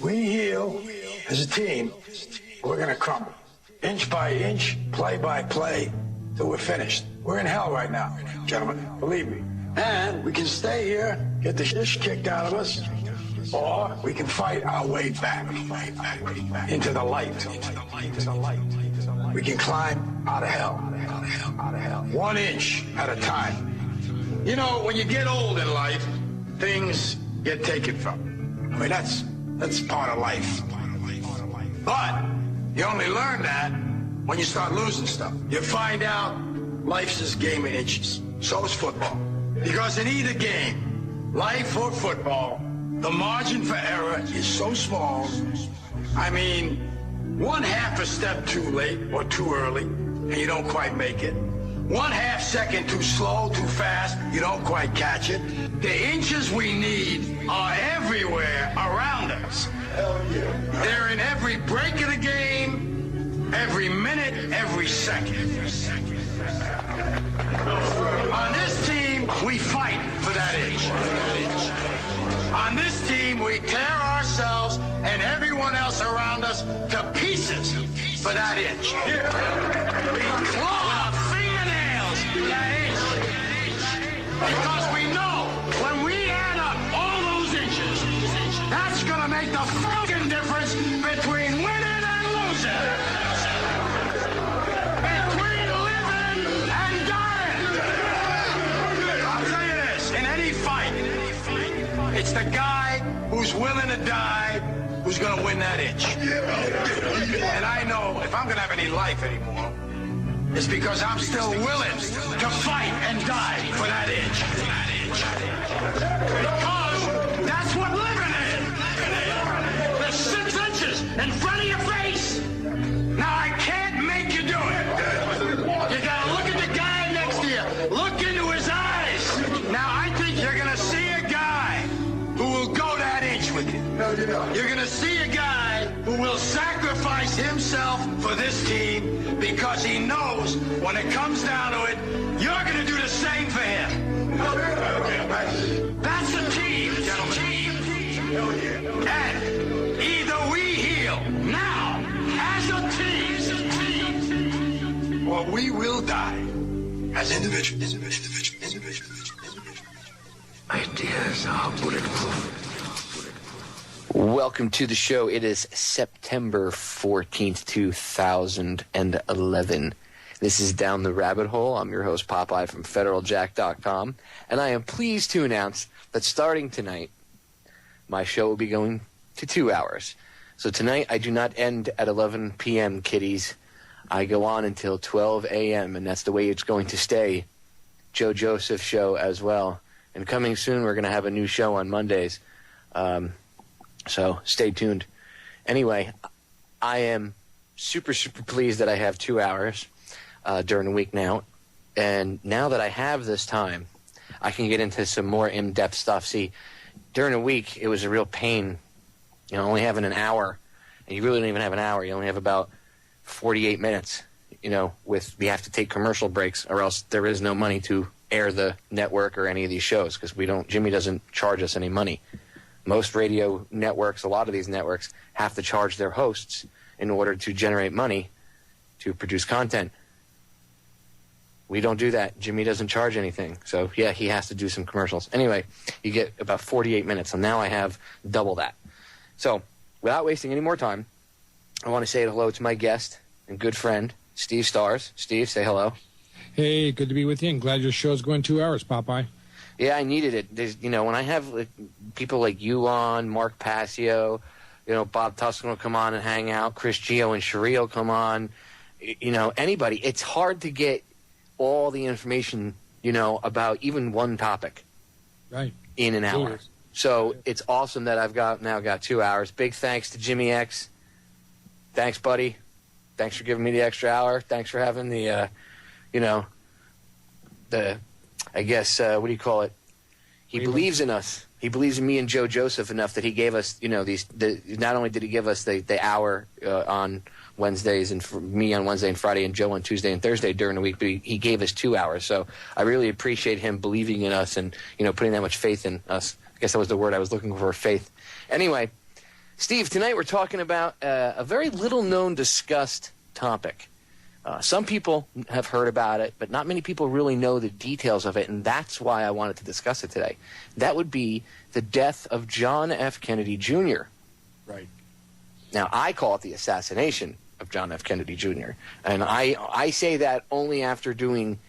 We heal as a team. We're going to crumble. Inch by inch, play by play, till we're finished. We're in hell right now, gentlemen. Believe me. And we can stay here, get the shit kicked out of us, or we can fight our way back into the light. We can climb out of hell. 1 inch at a time. You know, when you get old in life, things get taken from you. I mean, that's part of life. But you only learn that when you start losing stuff. You find out life's this game of inches. So is football. Because in either game, life or football, the margin for error is so small. I mean, 1/2 a step too late or too early, and you don't quite make it. 1/2 second too slow, too fast, you don't quite catch it. The inches we need are everywhere around us. Hell yeah. They're in every break of the game, every minute, every second. On this team, we fight for that inch. On this team, we tear ourselves and everyone else around us to pieces for that inch. We claw our fingernails that inch. Because we know when we add up all those inches, that's going to make the fucking difference between winning and losing. Between living and dying. I'll tell you this, in any fight, it's the guy who's willing to die who's going to win that inch. And I know if I'm going to have any life anymore, it's because I'm still willing to fight and die for that inch. Because that's what living is. There's 6 inches in front of your face. Now, I can't make you do it. You got to look at the guy next to you. Look into his eyes. Now, I think you're going to see a guy who will go that inch with you. You're going to see a guy who will sacrifice himself for this team because he knows when it comes down to it, you're going to do the same for him. That's a team, gentlemen. And either we heal now as a team, or we will die as individuals. Ideas are bulletproof. Welcome to the show. It is September 14th, 2011. This is Down the Rabbit Hole. I'm your host, Popeye from FederalJack.com, and I am pleased to announce that starting tonight, my show will be going to 2 hours. So tonight, I do not end at 11 p.m., kiddies. I go on until 12 a.m., and that's the way it's going to stay. Joe Joseph show as well. And coming soon, we're going to have a new show on Mondays. So stay tuned. Anyway, I am super, super pleased that I have 2 hours during the week now. And now that I have this time, I can get into some more in-depth stuff. See, during the week, it was a real pain, only having an hour. And you really don't even have an hour. You only have about 48 minutes, we have to take commercial breaks or else there is no money to air the network or any of these shows because Jimmy doesn't charge us any money. Most radio networks, a lot of these networks, have to charge their hosts in order to generate money to produce content. We don't do that. Jimmy doesn't charge anything. So, yeah, he has to do some commercials. Anyway, you get about 48 minutes, and now I have double that. So, without wasting any more time, I want to say hello to my guest and good friend, Steve Stars. Steve, say hello. Hey, good to be with you, and glad your show's going 2 hours, Popeye. Yeah, I needed it. There's, when I have people like you on, Mark Passio, Bob Tuscan will come on and hang out, Chris Gio and Cherie will come on, anybody. It's hard to get all the information, about even one topic in an hour. So it's awesome that I've now got 2 hours. Big thanks to Jimmy X. Thanks, buddy. Thanks for giving me the extra hour. Thanks for having the, I guess, what do you call it? He believes in us. He believes in me and Joe Joseph enough that he gave us, not only did he give us the hour on Wednesdays and for me on Wednesday and Friday and Joe on Tuesday and Thursday during the week, but he gave us 2 hours. So I really appreciate him believing in us and, putting that much faith in us. I guess that was the word I was looking for, faith. Anyway, Steve, tonight we're talking about a very little-known, discussed topic. Some people have heard about it, but not many people really know the details of it, and that's why I wanted to discuss it today. That would be the death of John F. Kennedy Jr. Right. Now, I call it the assassination of John F. Kennedy Jr., and I say that only after doing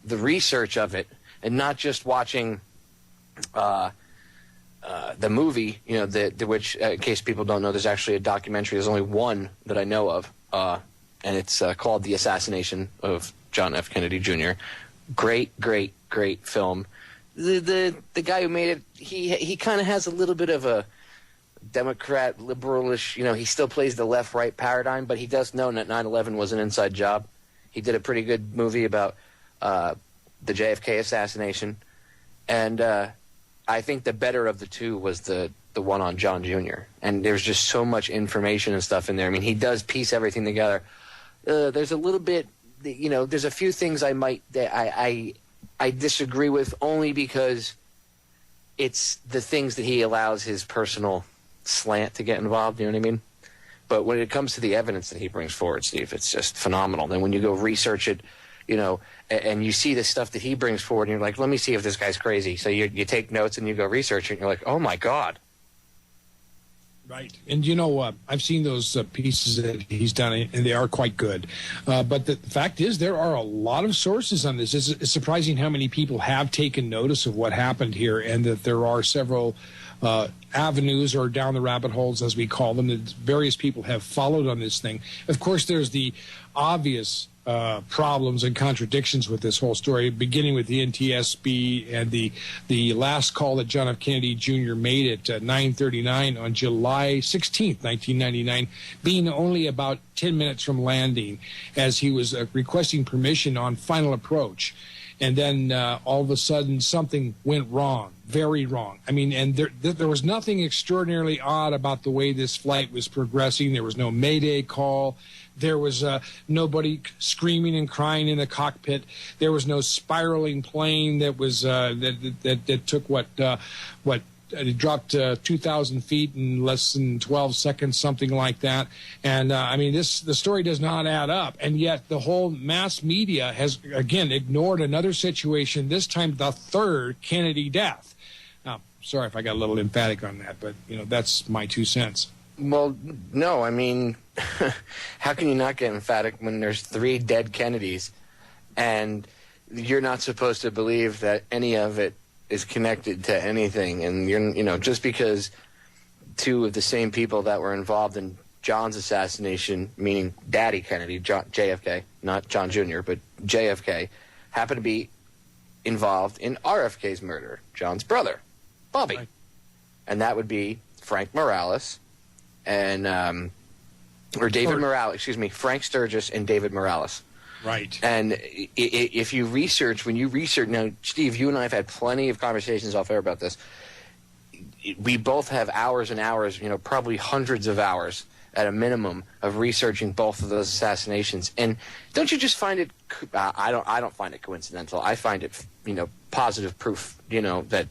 the research of it and not just watching the movie, you know, which, in case people don't know, there's actually a documentary. There's only one that I know of, and it's called The Assassination of John F. Kennedy Jr. Great film. The guy who made it, he kind of has a little bit of a Democrat, liberalish, you know, he still plays the left-right paradigm, but he does know that 9/11 was an inside job. He did a pretty good movie about the JFK assassination, and I think the better of the two was the one on John Jr. And there's just so much information and stuff in there. I mean, he does piece everything together. There's a little bit, you know, there's a few things I disagree with, only because it's the things that he allows his personal slant to get involved, you know what I mean? But when it comes to the evidence that he brings forward, Steve, it's just phenomenal. Then when you go research it, you know, and you see the stuff that he brings forward, and you're like, let me see if this guy's crazy. So you take notes and you go research it, and you're like, oh, my God. Right. And, you know, I've seen those pieces that he's done, and they are quite good. But the fact is, there are a lot of sources on this. It's surprising how many people have taken notice of what happened here, and that there are several avenues, or down the rabbit holes, as we call them, that various people have followed on this thing. Of course, there's the obvious problems and contradictions with this whole story, beginning with the NTSB and the last call that John F. Kennedy Jr. made at 9:39 on July 16th, 1999, being only about 10 minutes from landing, as he was requesting permission on final approach. And then all of a sudden something went wrong, very wrong. I mean, and there was nothing extraordinarily odd about the way this flight was progressing. There was no Mayday call. There was nobody screaming and crying in the cockpit. There was no spiraling plane that was that took it dropped 2,000 feet in less than 12 seconds, something like that. And I mean, the story does not add up. And yet the whole mass media has, again, ignored another situation, this time the third Kennedy death. Now, sorry if I got a little emphatic on that, but, you know, that's my 2 cents. Well, no, I mean, how can you not get emphatic when there's 3 dead Kennedys, and you're not supposed to believe that any of it is connected to anything? And you know, just because 2 of the same people that were involved in John's assassination, meaning Daddy Kennedy, JFK, not John Jr., but JFK, happen to be involved in RFK's murder, John's brother, Bobby. Right. And that would be Frank Morales and Frank Sturgis and David Morales. Right. And if you research, now, Steve, you and I have had plenty of conversations off air about this. We both have hours and hours, you know, probably hundreds of hours at a minimum of researching both of those assassinations. And don't you just find it, I don't find it coincidental. I find it, you know, positive proof, you know, that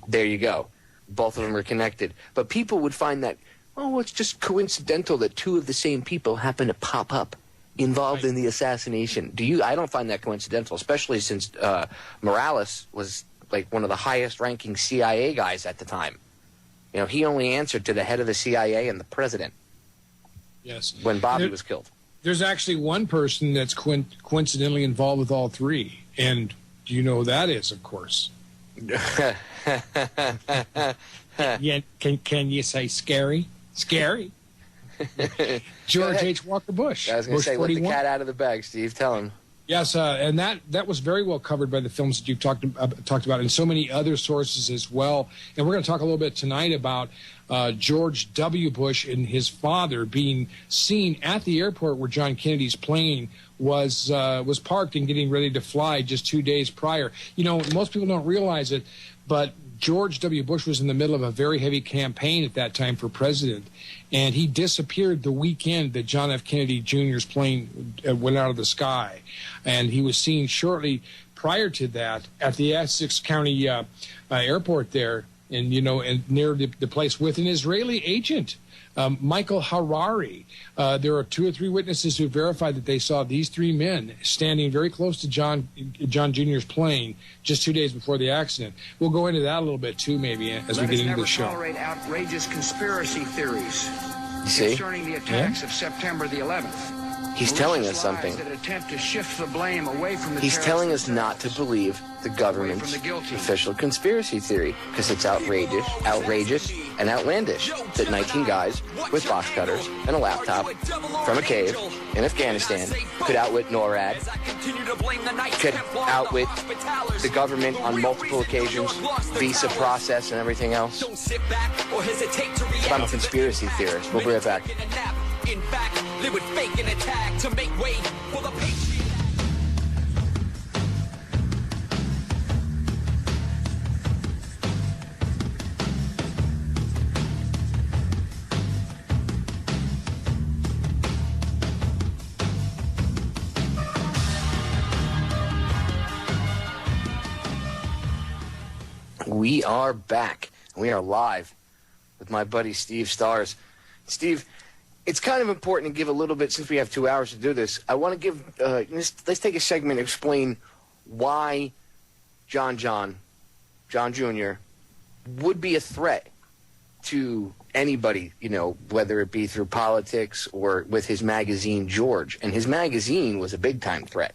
there you go. Both of them are connected. But people would find that, oh, it's just coincidental that 2 of the same people happen to pop up involved in the assassination. I don't find that coincidental, especially since Morales was like one of the highest ranking CIA guys at the time. You know, he only answered to the head of the CIA and the president. Yes. When Bobby was killed. There's actually one person that's coincidentally involved with all 3, and you know who that is, of course. Yeah, can you say scary? Scary. George H. Walker Bush. I was going to say, 41. Let the cat out of the bag, Steve. Tell him. Yes, and that was very well covered by the films that you've talked about, and so many other sources as well. And we're going to talk a little bit tonight about George W. Bush and his father being seen at the airport where John Kennedy's plane was parked and getting ready to fly just 2 days prior. You know, most people don't realize it, but George W. Bush was in the middle of a very heavy campaign at that time for president, and he disappeared the weekend that John F. Kennedy Jr.'s plane went out of the sky. And he was seen shortly prior to that at the Essex County airport there and near the place with an Israeli agent, Michael Harari. There are 2 or 3 witnesses who verified that they saw these 3 men standing very close to John Jr.'s plane just 2 days before the accident. We'll go into that a little bit too, maybe, as we get into the show. Tolerate outrageous conspiracy theories concerning the attacks of September the 11th. He's telling us something. That attempt to shift the blame away from the He's telling us not to believe the government's official conspiracy theory because it's outrageous, and outlandish that 19 guys with box cutters and a laptop from a cave in Afghanistan could outwit NORAD, could outwit the government on multiple occasions, visa process and everything else. I'm a conspiracy theorist. We'll be right back. In fact, they would fake an attack to make way for the Patriot. We are back. We are live with my buddy Steve Stars. Steve, it's kind of important to give a little bit, since we have 2 hours to do this. I want to give, let's take a segment and explain why John Jr. would be a threat to anybody, whether it be through politics or with his magazine, George. And his magazine was a big-time threat.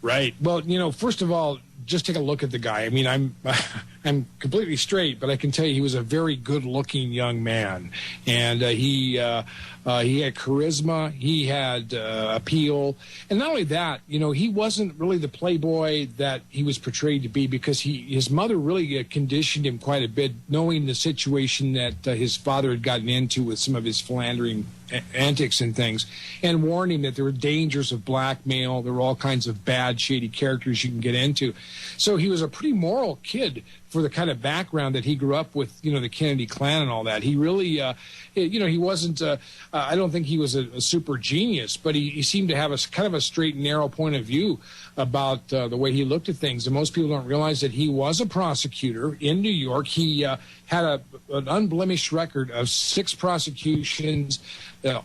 Right. Well, first of all, just take a look at the guy. I mean, I'm completely straight, but I can tell you he was a very good-looking young man, and he had charisma, he had appeal, and not only that, he wasn't really the playboy that he was portrayed to be, because his mother really conditioned him quite a bit, knowing the situation that his father had gotten into with some of his philandering antics and things, and warned him that there were dangers of blackmail. There were all kinds of bad, shady characters you can get into. So he was a pretty moral kid for the kind of background that he grew up with, the Kennedy clan and all that. He really, he wasn't, I don't think he was a super genius, but he seemed to have a kind of a straight and narrow point of view about the way he looked at things. And most people don't realize that he was a prosecutor in New York. He had an unblemished record of 6 prosecutions,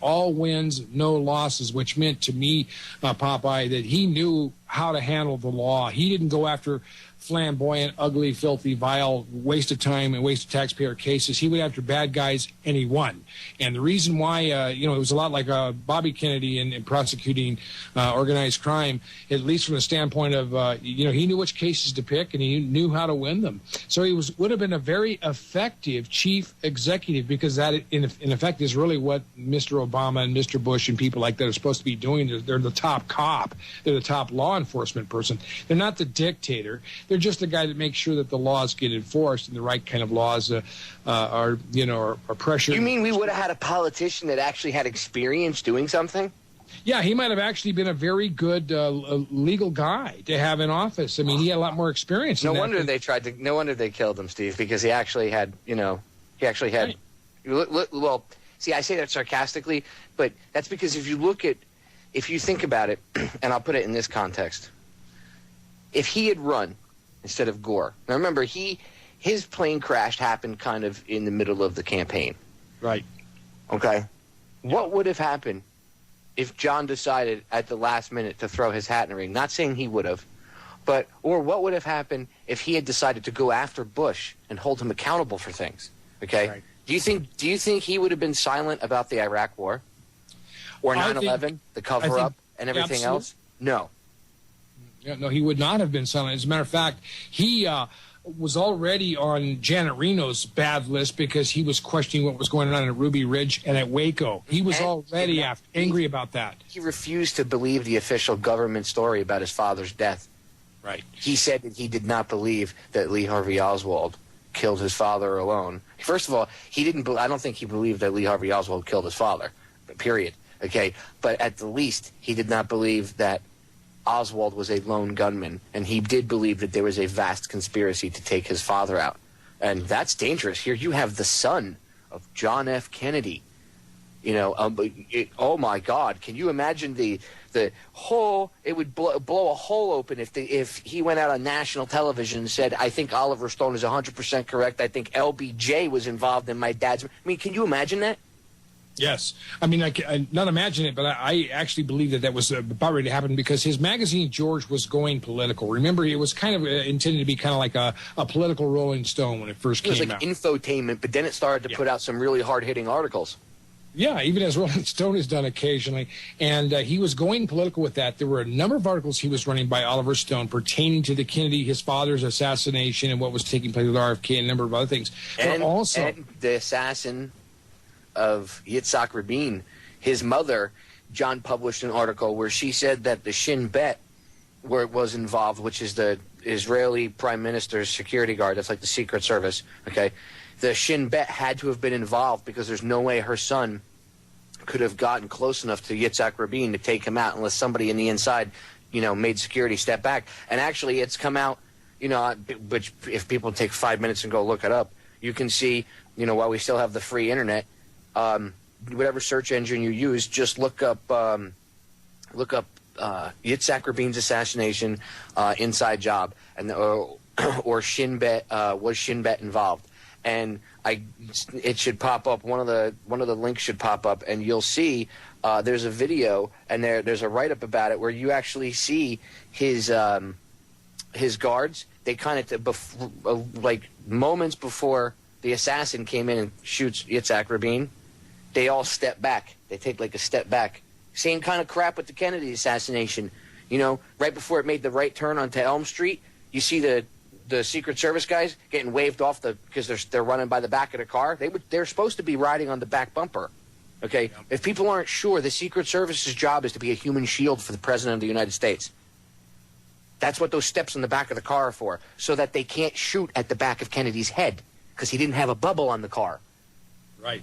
all wins, no losses, which meant to me, Popeye, that he knew how to handle the law. He didn't go after flamboyant, ugly, filthy, vile, waste of time and waste of taxpayer cases. He went after bad guys, and he won. And the reason why, it was a lot like Bobby Kennedy in prosecuting organized crime, at least from the standpoint of, he knew which cases to pick, and he knew how to win them. So he would have been a very effective chief executive, because that, in effect, is really what Mr. Obama and Mr. Bush and people like that are supposed to be doing. They're the top cop. They're the top law enforcement person. They're not the dictator. They're just the guy that makes sure that the laws get enforced and the right kind of laws are pressured. You mean we would have had a politician that actually had experience doing something? Yeah, he might have actually been a very good legal guy to have in office. I mean, he had a lot more experience. No wonder they killed him, Steve, because he actually had, right. Well, see, I say that sarcastically, but that's because if you think about it, and I'll put it in this context, if he had run instead of Gore. Now remember, his plane crash happened kind of in the middle of the campaign. Right. Okay. What would have happened if John decided at the last minute to throw his hat in the ring? Not saying he would have, or what would have happened if he had decided to go after Bush and hold him accountable for things? Okay. Right. Do you think he would have been silent about the Iraq War or 9/11, the cover-up and everything else? No. Yeah, no, he would not have been silent. As a matter of fact, he was already on Janet Reno's bad list because he was questioning what was going on at Ruby Ridge and at Waco. He was already angry about that. He refused to believe the official government story about his father's death. Right. He said that he did not believe that Lee Harvey Oswald killed his father alone. First of all, I don't think he believed that Lee Harvey Oswald killed his father, period. Okay? But at the least, he did not believe that Oswald was a lone gunman, and he did believe that there was a vast conspiracy to take his father out. And that's dangerous. Here you have the son of John F. Kennedy, Oh my God! Can you imagine the hole? It would blow a hole open if he went out on national television and said, "I think Oliver Stone is 100% correct. I think LBJ was involved in my dad's." I mean, can you imagine that? Yes. I mean, I not imagine it, but I actually believe that was about ready to happen because his magazine, George, was going political. Remember, it was kind of intended to be kind of like a political Rolling Stone when it first came out. It was like infotainment, but then it started to put out some really hard-hitting articles. Yeah, even as Rolling Stone has done occasionally. And he was going political with that. There were a number of articles he was running by Oliver Stone pertaining to the Kennedy, his father's assassination, and what was taking place with RFK and a number of other things. And the assassin of Yitzhak Rabin, his mother, John published an article where she said that the Shin Bet was involved, which is the Israeli Prime Minister's security guard. That's like the Secret Service, okay? The Shin Bet had to have been involved because there's no way her son could have gotten close enough to Yitzhak Rabin to take him out unless somebody in the inside, made security step back. And actually, it's come out, but if people take 5 minutes and go look it up, you can see, while we still have the free internet, whatever search engine you use, just look up Yitzhak Rabin's assassination, inside job, and or Shin Bet, was Shin Bet involved? And it should pop up. One of the links should pop up, and you'll see there's a video, and there's a write up about it where you actually see his guards. They kind of like moments before the assassin came in and shoots Yitzhak Rabin, they all step back. They take like a step back. Same kind of crap with the Kennedy assassination. Right before it made the right turn onto Elm Street, you see the Secret Service guys getting waved off because they're running by the back of the car. They're supposed to be riding on the back bumper. Okay? Yeah. If people aren't sure, the Secret Service's job is to be a human shield for the President of the United States. That's what those steps in the back of the car are for, so that they can't shoot at the back of Kennedy's head because he didn't have a bubble on the car. Right.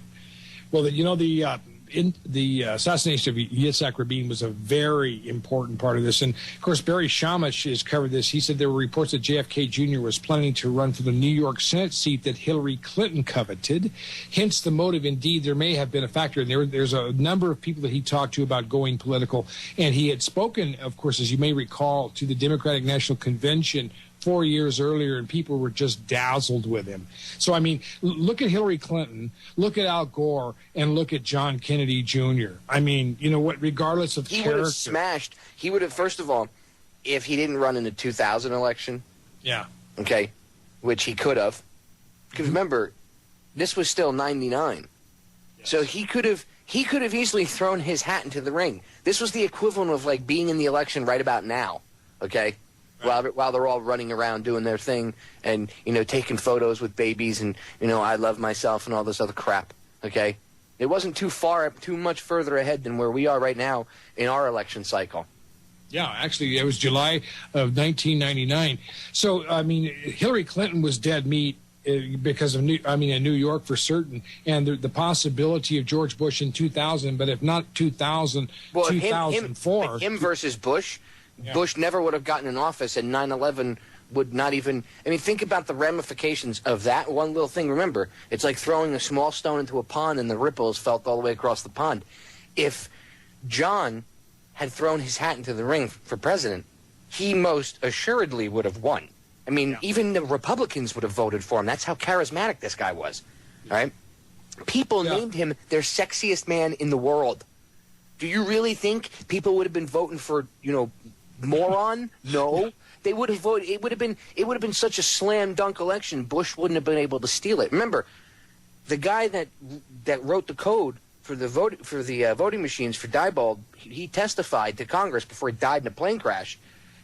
Well, the assassination of Yitzhak Rabin was a very important part of this. And, of course, Barry Shamash has covered this. He said there were reports that JFK Jr. was planning to run for the New York Senate seat that Hillary Clinton coveted. Hence the motive. Indeed, there may have been a factor. And there's a number of people that he talked to about going political. And he had spoken, of course, as you may recall, to the Democratic National Convention 4 years earlier, and people were just dazzled with him. So, I mean, look at Hillary Clinton, look at Al Gore, and look at John Kennedy Jr. I mean, regardless of character. He would have smashed. He would have, first of all, if he didn't run in the 2000 election. Yeah. Okay. Which he could have. Because remember, this was still 99. Yes. So he could have easily thrown his hat into the ring. This was the equivalent of, like, being in the election right about now. Okay? While they're all running around doing their thing and, taking photos with babies and, I love myself and all this other crap, okay? It wasn't too much further ahead than where we are right now in our election cycle. Yeah, actually, it was July of 1999. So, I mean, Hillary Clinton was dead meat because of in New York for certain, and the possibility of George Bush in 2000, but if not 2000, 2004. Him versus Bush. Yeah. Bush never would have gotten in office, and 9/11 would not even... I mean, think about the ramifications of that one little thing. Remember, it's like throwing a small stone into a pond, and the ripples felt all the way across the pond. If John had thrown his hat into the ring for president, he most assuredly would have won. I mean, even the Republicans would have voted for him. That's how charismatic this guy was. All right? People named him their sexiest man in the world. Do you really think people would have been voting for, moron? No. They would have voted. It would have been such a slam dunk election. Bush wouldn't have been able to steal it. Remember, the guy that wrote the code for the voting machines for Diebold, he testified to Congress before he died in a plane crash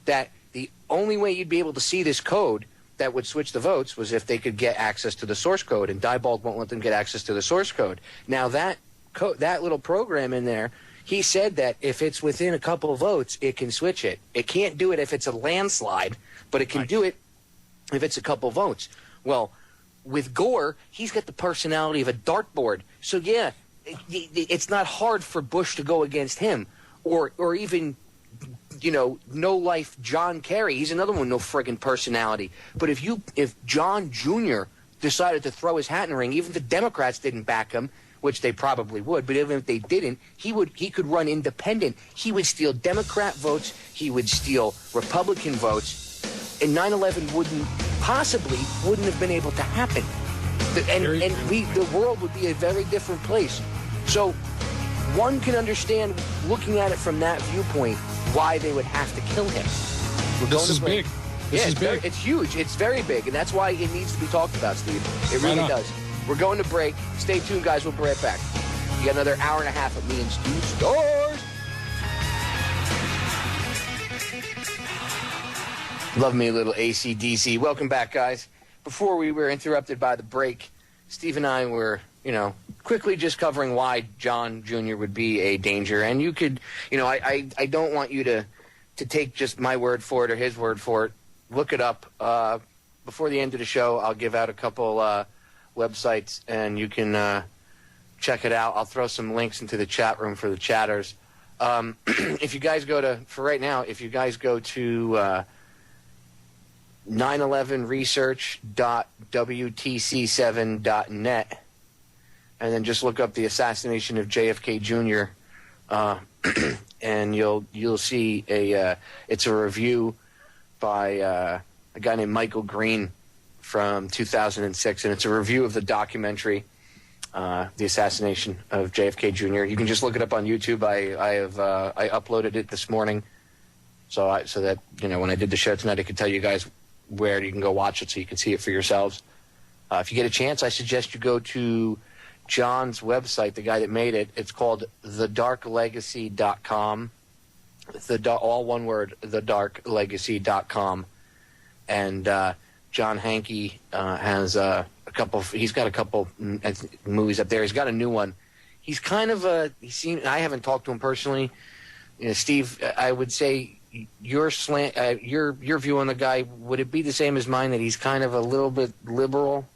that the only way you'd be able to see this code that would switch the votes was if they could get access to the source code, and Diebold won't let them get access to the source code. Now that little program in there, he said that if it's within a couple of votes, it can switch it. It can't do it if it's a landslide, but it can do it if it's a couple of votes. Well, with Gore, he's got the personality of a dartboard. So, yeah, it's not hard for Bush to go against him. Or even, no-life John Kerry. He's another one, no friggin' personality. But if John Jr. decided to throw his hat in the ring, even the Democrats didn't back him, which they probably would, but even if they didn't, he could run independent. He would steal Democrat votes. He would steal Republican votes. And 9/11 wouldn't have been able to happen. The world would be a very different place. So one can understand, looking at it from that viewpoint, why they would have to kill him. This is big. This is big. It's huge. It's very big, and that's why it needs to be talked about, Steve. It really does. We're going to break. Stay tuned, guys. We'll be right back. You got another hour and a half of me and Stu Stars. Love me a little AC/DC. Welcome back, guys. Before we were interrupted by the break, Steve and I were, quickly just covering why John Jr. would be a danger. And you could, I don't want you to take just my word for it or his word for it. Look it up. Before the end of the show, I'll give out a couple websites, and you can check it out. I'll throw some links into the chat room for the chatters. If you guys go to 911research.wtc7.net, and then just look up the assassination of JFK Jr., and you'll see it's a review by a guy named Michael Green from 2006, and it's a review of the documentary, The Assassination of JFK Jr. You can just look it up on YouTube. I uploaded it this morning, so that when I did the show tonight, I could tell you guys where you can go watch it so you can see it for yourselves. If you get a chance, I suggest you go to John's website, the guy that made it. It's called thedarklegacy.com. All one word, thedarklegacy.com. And John Hankey has he's got a couple movies up there. He's got a new one. He's kind of I haven't talked to him personally. Steve, I would say your view on the guy, would it be the same as mine, that he's kind of a little bit liberal?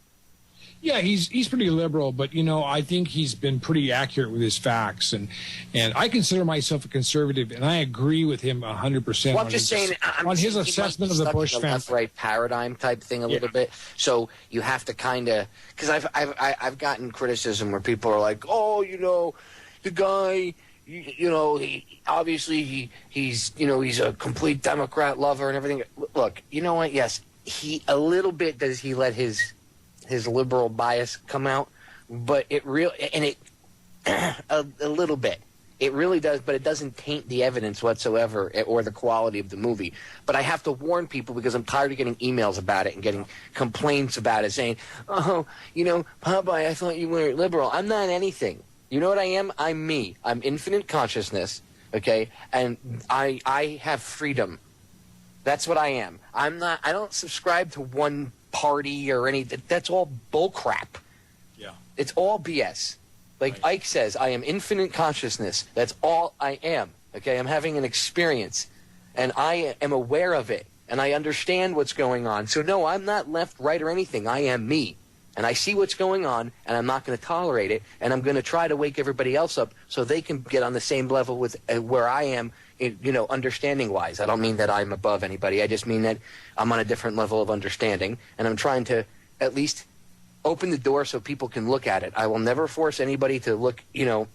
Yeah, he's pretty liberal, but I think he's been pretty accurate with his facts, and I consider myself a conservative, and I agree with him 100%. Well, I'm just saying, on his assessment of the Bush family, left-right paradigm type thing a little bit. So you have to kind of, because I've gotten criticism where people are like, oh, the guy. He's a complete Democrat lover and everything. Look, you know what? Yes, a little bit does he let his liberal bias come out, but a little bit. It really does, but it doesn't taint the evidence whatsoever or the quality of the movie. But I have to warn people, because I'm tired of getting emails about it and getting complaints about it, saying, oh, Popeye, I thought you weren't liberal. I'm not anything. You know what I am? I'm me. I'm infinite consciousness, okay? And I have freedom. That's what I am. I don't subscribe to one party or anything. That's all bullcrap. Yeah. It's all BS. Like right. Ike says, I am infinite consciousness. That's all I am, okay? I'm having an experience, and I am aware of it, and I understand what's going on. So, no, I'm not left, right, or anything. I am me. And I see what's going on, and I'm not going to tolerate it, and I'm going to try to wake everybody else up so they can get on the same level with where I am, understanding-wise. I don't mean that I'm above anybody. I just mean that I'm on a different level of understanding, and I'm trying to at least open the door so people can look at it. I will never force anybody to look, to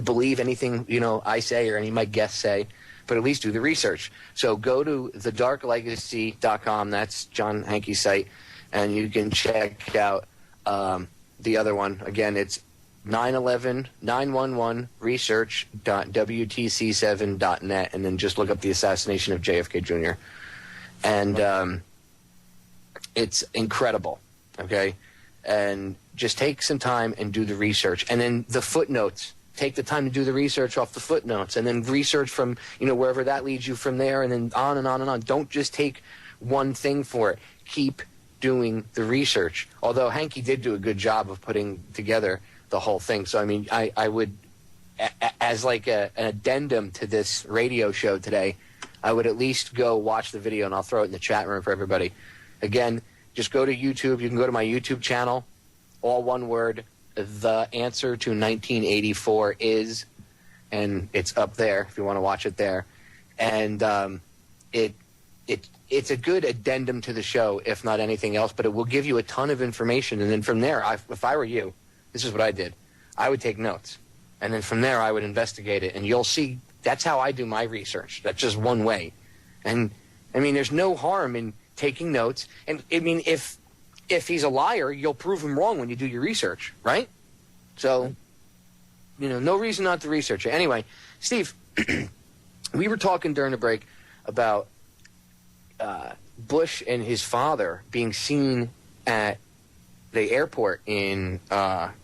believe anything, I say or any of my guests say, but at least do the research. So go to thedarklegacy.com. That's John Hankey's site. And you can check out the other one. Again, it's 911research.wtc7.net, and then just look up the assassination of JFK Jr. And it's incredible, okay? And just take some time and do the research. And then the footnotes. Take the time to do the research off the footnotes, and then research from, wherever that leads you from there, and then on and on and on. Don't just take one thing for it. Keep doing the research. Although Hankey did do a good job of putting together the whole thing. So, I mean, I would, as like an addendum to this radio show today, I would at least go watch the video, and I'll throw it in the chat room for everybody. Again, just go to YouTube. You can go to my YouTube channel, all one word, The Answer to 1984 Is, and it's up there if you want to watch it there. And it's a good addendum to the show, if not anything else, but it will give you a ton of information. And then from there, if I were you, this is what I did. I would take notes. And then from there, I would investigate it. And you'll see, that's how I do my research. That's just one way. And, I mean, there's no harm in taking notes. And, I mean, if he's a liar, you'll prove him wrong when you do your research, right? So, you know, no reason not to research it. Anyway, Steve, we were talking during the break about Bush and his father being seen at the airport in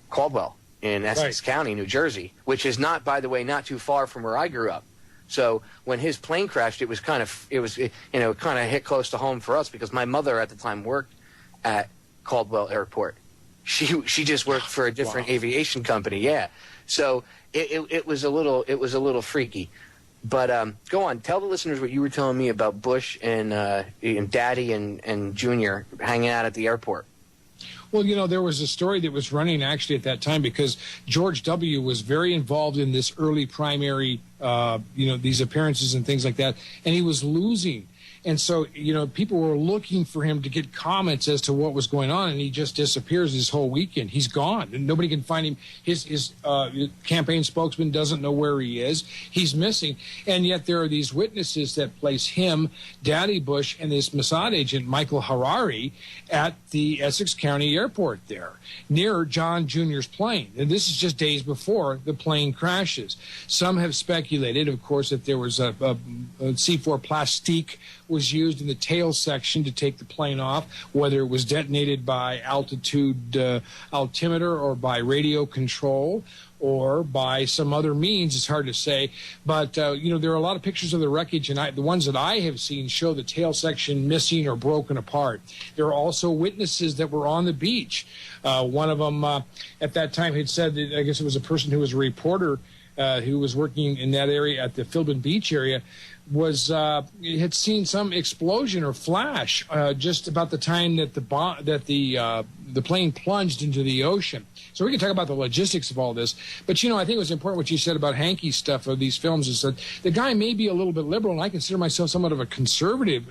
Caldwell in Essex County, New Jersey, which is not, by the way, not too far from where I grew up. So when his plane crashed, it kind of hit close to home for us because my mother at the time worked at Caldwell Airport. She just worked for a different aviation company. Yeah. So it was a little freaky. But go on, tell the listeners what you were telling me about Bush and Daddy and Junior hanging out at the airport. Well, you know, there was a story that was running actually at that time because George W. was very involved in this early primary, these appearances and things like that, and he was losing. And so, you know, people were looking for him to get comments as to what was going on, and he just disappears this whole weekend. He's gone, and nobody can find him. His campaign spokesman doesn't know where he is. He's missing, and yet there are these witnesses that place him, Daddy Bush, and this Mossad agent, Michael Harari, at the Essex County Airport there, near John Jr.'s plane. And this is just days before the plane crashes. Some have speculated, of course, that there was a C4 plastique was used in the tail section to take the plane off, whether it was detonated by altitude altimeter or by radio control or by some other means. It's hard to say. But, there are a lot of pictures of the wreckage, and the ones that I have seen show the tail section missing or broken apart. There are also witnesses that were on the beach. One of them at that time had said that, I guess it was a person who was a reporter who was working in that area at the Philbin Beach area, had seen some explosion or flash just about the time that the plane plunged into the ocean. So we can talk about the logistics of all this. But, I think it was important what you said about Hankey's stuff of these films is that the guy may be a little bit liberal, and I consider myself somewhat of a conservative,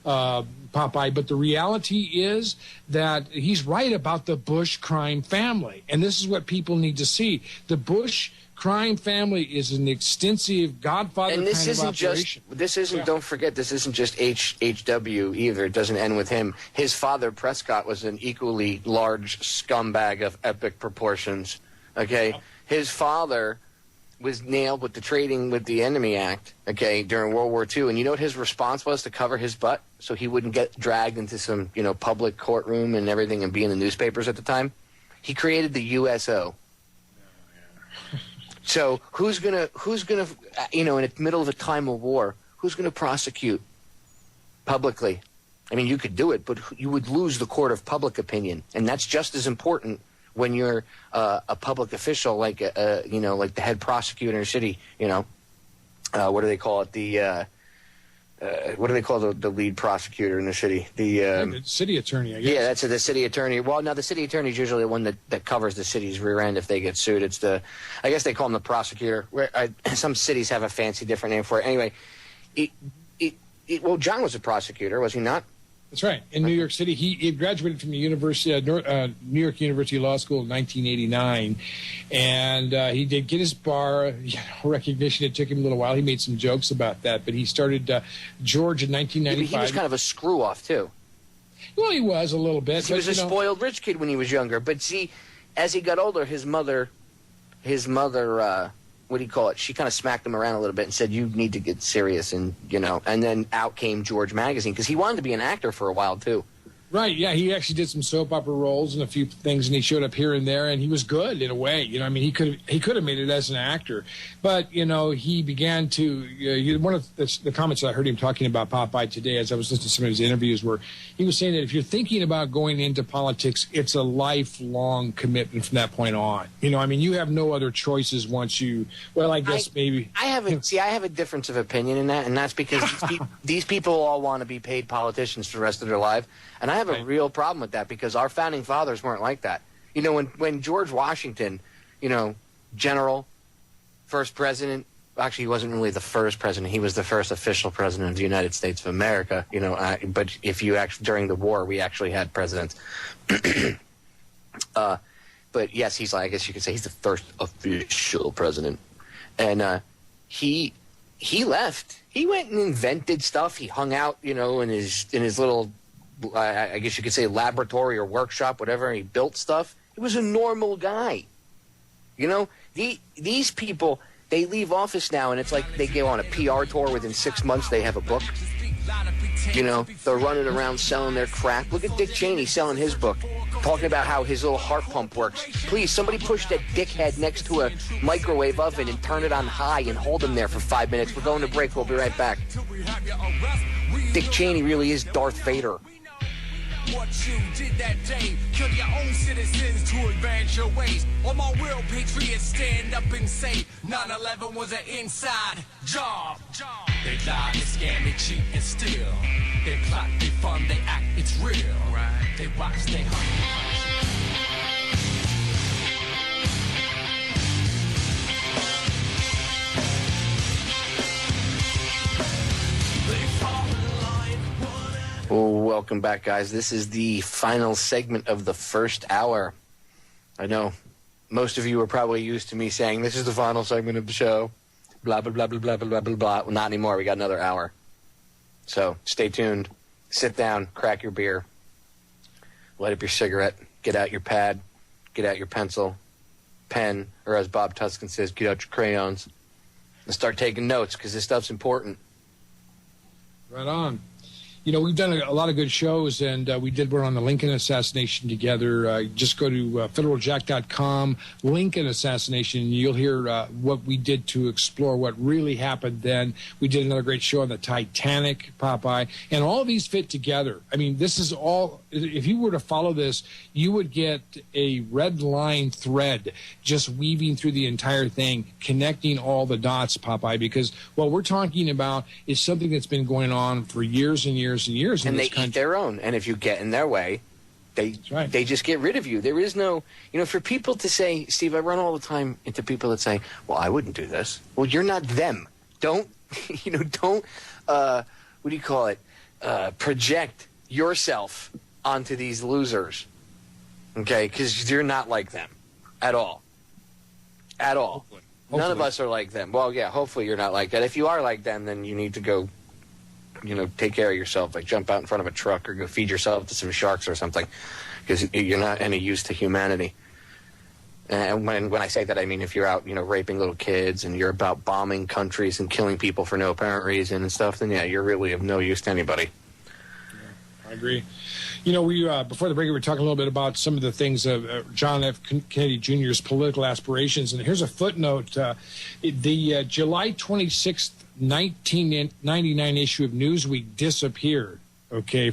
Popeye, but the reality is that he's right about the Bush crime family. And this is what people need to see. The Bush crime family is an extensive Godfather and this kind isn't of operation. Don't forget, this isn't just HW either. It doesn't end with him. His father, Prescott, was an equally large scumbag of epic proportions. Okay? His father was nailed with the Trading with the Enemy Act, okay, during World War II. And you know what his response was to cover his butt so he wouldn't get dragged into some, public courtroom and everything and be in the newspapers at the time? He created the USO. So who's gonna in the middle of a time of war, who's gonna prosecute publicly? I mean, you could do it, but you would lose the court of public opinion, and that's just as important when you're a public official, like like the head prosecutor in a city. What do they call it? What do they call the lead prosecutor in the city? The city attorney, I guess. Yeah, that's the city attorney. Well, now the city attorney is usually the one that covers the city's rear end if they get sued. I guess they call him the prosecutor. Some cities have a fancy different name for it. Anyway, well, John was a prosecutor, was he not? That's right. In New York City, he graduated from the University, New York University Law School in 1989, and he did get his bar recognition. It took him a little while. He made some jokes about that, but he started George in 1995. He was kind of a screw-off, too. Well, he was a little bit. He was a spoiled rich kid when he was younger. But see, as he got older, his mother, what do you call it? She kind of smacked him around a little bit and said, "You need to get serious," and and then out came George Magazine because he wanted to be an actor for a while too. Right, yeah, he actually did some soap opera roles and a few things, and he showed up here and there, and he was good in a way. I mean, he could have made it as an actor, but he began to. One of the comments that I heard him talking about Popeye today, as I was listening to some of his interviews, were he was saying that if you're thinking about going into politics, it's a lifelong commitment from that point on. I mean, you have no other choices once you. Well, I guess maybe I have a difference of opinion in that, and that's because these people all want to be paid politicians for the rest of their life. And I have a real problem with that because our founding fathers weren't like that. When George Washington, general, first president, actually he wasn't really the first president. He was the first official president of the United States of America, but if you actually, during the war, we actually had presidents. but yes, he's like, I guess you could say he's the first official president. And he left. He went and invented stuff. He hung out, in his little, I guess you could say, laboratory or workshop, whatever. And he built stuff. He was a normal guy. These people, they leave office now, and it's like they go on a PR tour. Within 6 months, they have a book. They're running around selling their crap. Look at Dick Cheney selling his book, talking about how his little heart pump works. Please, somebody push that dickhead next to a microwave oven and turn it on high and hold him there for 5 minutes. We're going to break. We'll be right back. Dick Cheney really is Darth Vader. What you did that day, kill your own citizens to advance your ways. All my real patriots stand up and say 9/11 was an inside job. They lie, they scam, they cheat, and steal. They plot, they fund, they act, it's real. They watch, they hunt. Welcome back, guys. This is the final segment of the first hour. I know most of you are probably used to me saying this is the final segment of the show. Blah, blah, blah, blah, blah, blah, blah, blah. Well, not anymore. We got another hour. So stay tuned. Sit down. Crack your beer. Light up your cigarette. Get out your pad. Get out your pencil, pen, or as Bob Tuskin says, get out your crayons. And start taking notes, because this stuff's important. Right on. We've done a lot of good shows, and we did one on the Lincoln assassination together. Just go to federaljack.com, Lincoln assassination, and you'll hear what we did to explore what really happened then. We did another great show on the Titanic, Popeye, and all of these fit together. I mean, this is all, if you were to follow this, you would get a red line thread just weaving through the entire thing, connecting all the dots, Popeye, because what we're talking about is something that's been going on for years and years and years. And they eat their own. And if you get in their way, they just get rid of you. There is no, for people to say, Steve, I run all the time into people that say, well, I wouldn't do this. Well, you're not them. Don't, project yourself onto these losers. Okay? Because you're not like them at all. At all. Hopefully. None of us are like them. Well, yeah, hopefully you're not like that. If you are like them, then you need to go, take care of yourself, like jump out in front of a truck or go feed yourself to some sharks or something, because you're not any use to humanity. And when I say that, I mean if you're out, raping little kids and you're about bombing countries and killing people for no apparent reason and stuff, then yeah, you're really of no use to anybody. Yeah, I agree. We before the break, we were talking a little bit about some of the things of John F. Kennedy Jr.'s political aspirations, and here's a footnote. The July 26th, 1999 issue of Newsweek disappeared,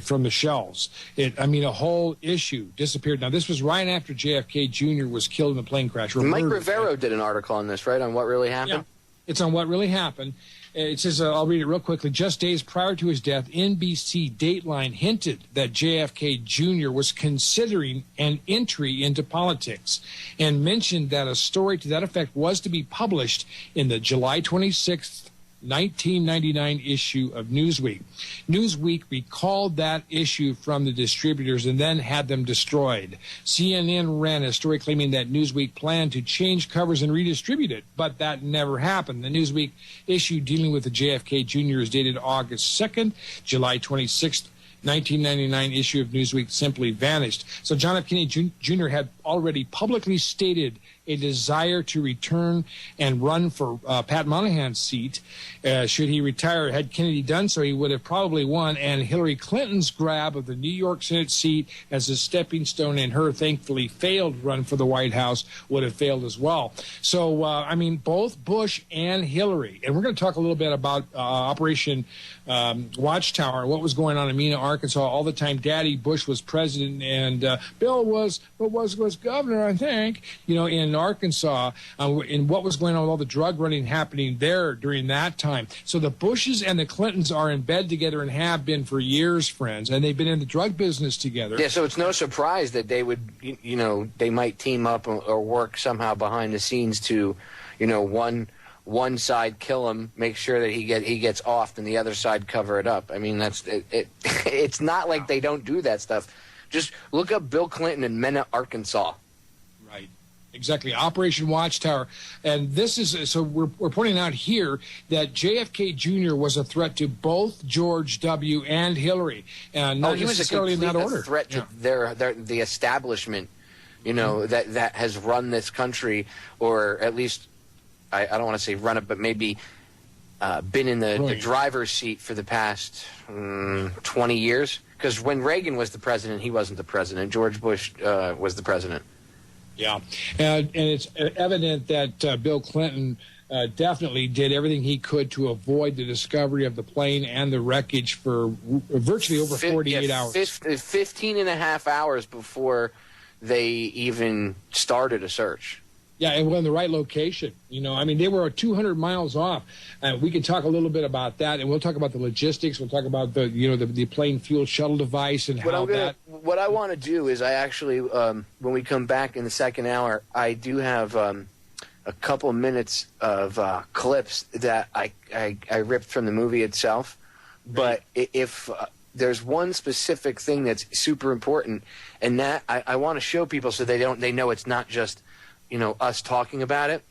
from the shelves. A whole issue disappeared. Now, this was right after JFK Jr. was killed in a plane crash. Mike Rivero did an article on this, right, on what really happened? Yeah, it's on what really happened. It says, I'll read it real quickly. Just days prior to his death, NBC Dateline hinted that JFK Jr. was considering an entry into politics and mentioned that a story to that effect was to be published in the July 26th, 1999 issue of Newsweek. Newsweek recalled that issue from the distributors and then had them destroyed. CNN ran a story claiming that Newsweek planned to change covers and redistribute it, but that never happened. The Newsweek issue dealing with the JFK Jr. is dated August 2nd, July 26th. 1999 issue of Newsweek simply vanished. So John F. Kennedy Jr. had already publicly stated a desire to return and run for Pat Monahan's seat. Should he retire, had Kennedy done so, he would have probably won, and Hillary Clinton's grab of the New York Senate seat as a stepping stone in her thankfully failed run for the White House would have failed as well. So, both Bush and Hillary, and we're going to talk a little bit about Operation Watchtower, what was going on in Mena, Arkansas, all the time Daddy Bush was president and Bill was governor, I think, in Arkansas, and what was going on with all the drug running happening there during that time. So the Bushes and the Clintons are in bed together and have been for years, friends, and they've been in the drug business together. Yeah, so it's no surprise that they would, they might team up or work somehow behind the scenes to, one side kill him, make sure that he gets off, and the other side cover it up. I mean, it's not like they don't do that stuff. Just look up Bill Clinton in Mena, Arkansas. Right. Exactly, Operation Watchtower. And this is, so we're pointing out here that JFK Jr. was a threat to both George W. and Hillary. And not he was necessarily in that order. A threat to the establishment, that has run this country, or at least, I don't want to say run it, but maybe been in the driver's seat for the past 20 years. Because when Reagan was the president, he wasn't the president. George Bush was the president. Yeah, and it's evident that Bill Clinton definitely did everything he could to avoid the discovery of the plane and the wreckage for virtually over 48 hours. 15 and a half hours before they even started a search. Yeah, and in the right location. They were 200 miles off. We can talk a little bit about that, and we'll talk about the logistics. We'll talk about the plane fuel shuttle device and what I want to do is I actually, when we come back in the second hour, I do have a couple minutes of clips that I ripped from the movie itself. But if there's one specific thing that's super important, and that I want to show people so they know it's not just us talking about it.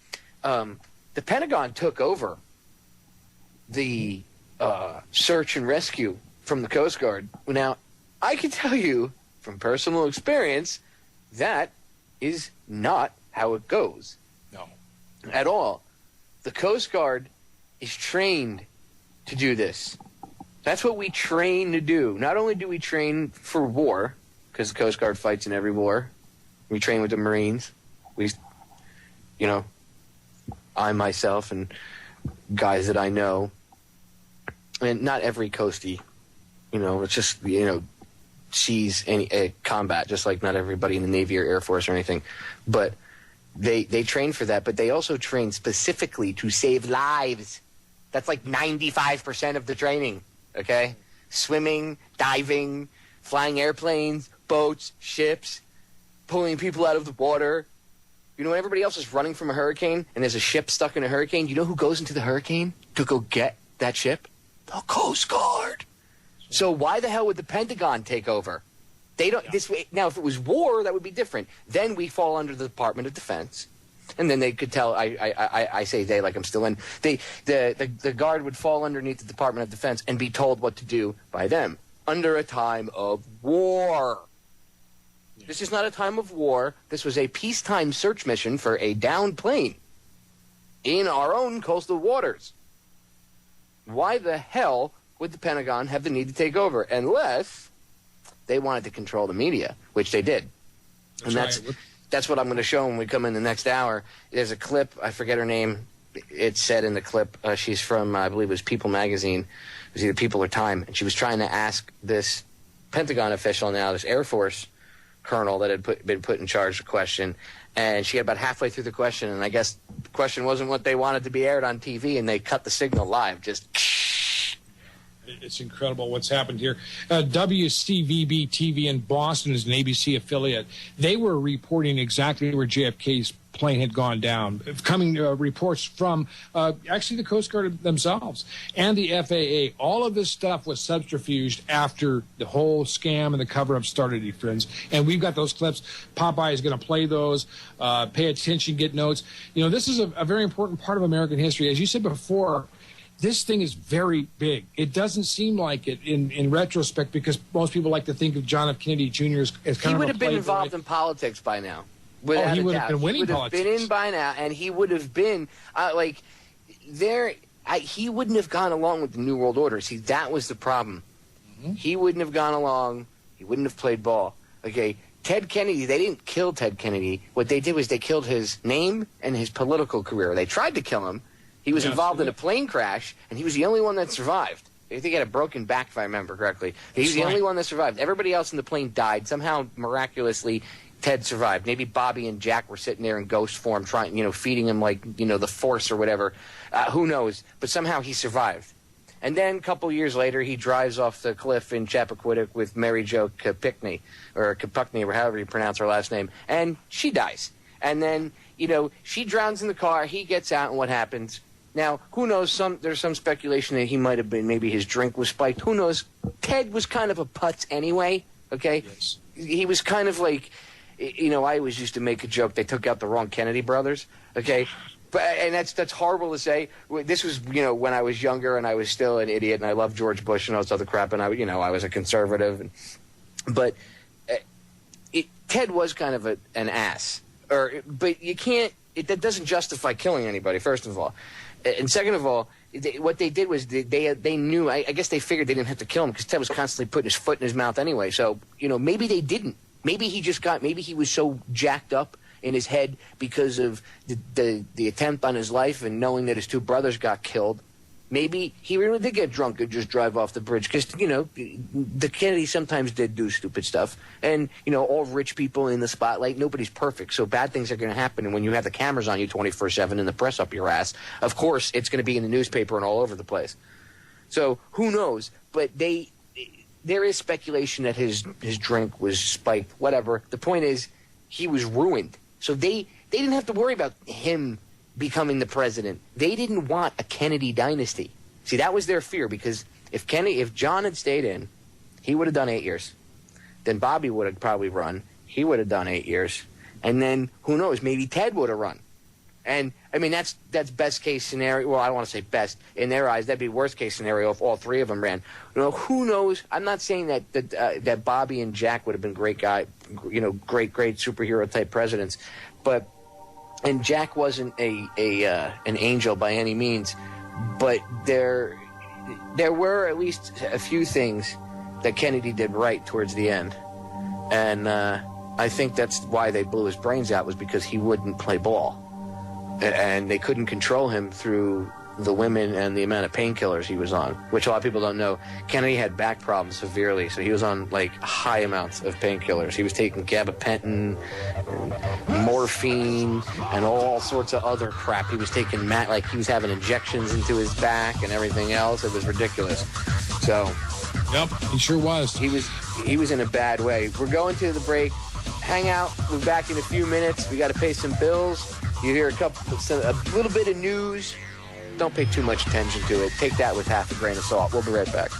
The Pentagon took over the search and rescue from the Coast Guard. Now, I can tell you from personal experience that is not how it goes. No. At all. The Coast Guard is trained to do this. That's what we train to do. Not only do we train for war, because the Coast Guard fights in every war. We train with the Marines. I myself and guys that I know, and not every coastie, it's just, sees any combat, just like not everybody in the Navy or Air Force or anything. But they train for that, but they also train specifically to save lives. That's like 95% of the training, okay? Swimming, diving, flying airplanes, boats, ships, pulling people out of the water. When everybody else is running from a hurricane and there's a ship stuck in a hurricane, you know who goes into the hurricane to go get that ship? The Coast Guard. So why the hell would the Pentagon take over? They don't. This way, now, if it was war, that would be different. Then we fall under the Department of Defense, and then they could tell. I say they like I'm still in. The Guard would fall underneath the Department of Defense and be told what to do by them under a time of war. This is not a time of war. This was a peacetime search mission for a downed plane in our own coastal waters. Why the hell would the Pentagon have the need to take over? Unless they wanted to control the media, which they did. That's what I'm going to show when we come in the next hour. There's a clip. I forget her name. It said in the clip, she's from, I believe it was People magazine. It was either People or Time. And she was trying to ask this Pentagon official now, this Air Force colonel that had been put in charge of the question, and she got about halfway through the question, and I guess the question wasn't what they wanted to be aired on TV, and they cut the signal live. It's incredible what's happened here. WCVB TV in Boston is an ABC affiliate. They were reporting exactly where JFK's plane had gone down, coming reports from actually the Coast Guard themselves and the FAA. All of this stuff was subterfuged after the whole scam and the cover-up started, friends. And we've got those clips. Popeye is going to play those. Pay attention, get notes. This is a very important part of American history. As you said before, this thing is very big. It doesn't seem like it in retrospect, because most people like to think of John F. Kennedy Jr. as kind of a He would have been involved in politics by now. He would have been winning politics. He would have been in by now, and he would have been he wouldn't have gone along with the New World Order. See, that was the problem. Mm-hmm. He wouldn't have gone along. He wouldn't have played ball. Okay, Ted Kennedy, they didn't kill Ted Kennedy. What they did was they killed his name and his political career. They tried to kill him. He was involved in a plane crash, and he was the only one that survived. I think he had a broken back, if I remember correctly. He was the only one that survived. Everybody else in the plane died. Somehow, miraculously, Ted survived. Maybe Bobby and Jack were sitting there in ghost form, trying, feeding him the Force or whatever. Who knows? But somehow he survived. And then a couple years later, he drives off the cliff in Chappaquiddick with Mary Jo Kopechne, or however you pronounce her last name, and she dies. And then, she drowns in the car. He gets out, and what happens? Now, who knows? There's some speculation that he might have been, maybe his drink was spiked. Who knows? Ted was kind of a putz anyway, okay? Yes. He was kind of like, I always used to make a joke. They took out the wrong Kennedy brothers. Okay. And that's horrible to say. This was, when I was younger and I was still an idiot and I loved George Bush and all this other crap and I was a conservative. But Ted was kind of an ass. But you can't. That doesn't justify killing anybody. First of all, and second of all, what they did was they knew. I guess they figured they didn't have to kill him because Ted was constantly putting his foot in his mouth anyway. So maybe they didn't. Maybe he was so jacked up in his head because of the attempt on his life and knowing that his two brothers got killed. Maybe he really did get drunk and just drive off the bridge because, the Kennedys sometimes did do stupid stuff. And, all rich people in the spotlight, nobody's perfect. So bad things are going to happen. And when you have the cameras on you 24/7 and the press up your ass, of course, it's going to be in the newspaper and all over the place. So who knows? But there is speculation that his drink was spiked, whatever. The point is he was ruined. So they didn't have to worry about him becoming the president. They didn't want a Kennedy dynasty. See, that was their fear because if John had stayed in, he would have done 8 years. Then Bobby would have probably run. He would have done 8 years. And then, who knows, maybe Ted would have run. And, I mean, that's best case scenario. Well, I don't want to say best. In their eyes, that'd be worst case scenario if all three of them ran. Who knows? I'm not saying that Bobby and Jack would have been great great superhero type presidents. And Jack wasn't an angel by any means. But there were at least a few things that Kennedy did right towards the end. And I think that's why they blew his brains out, was because he wouldn't play ball. And they couldn't control him through the women and the amount of painkillers he was on, which a lot of people don't know. Kennedy had back problems severely, so he was on high amounts of painkillers. He was taking gabapentin, morphine, and all sorts of other crap. He was taking he was having injections into his back and everything else. It was ridiculous. So, yep, he sure was. He was in a bad way. We're going to the break. Hang out. We'll be back in a few minutes. We got to pay some bills. You hear a little bit of news. Don't pay too much attention to it. Take that with half a grain of salt. We'll be right back.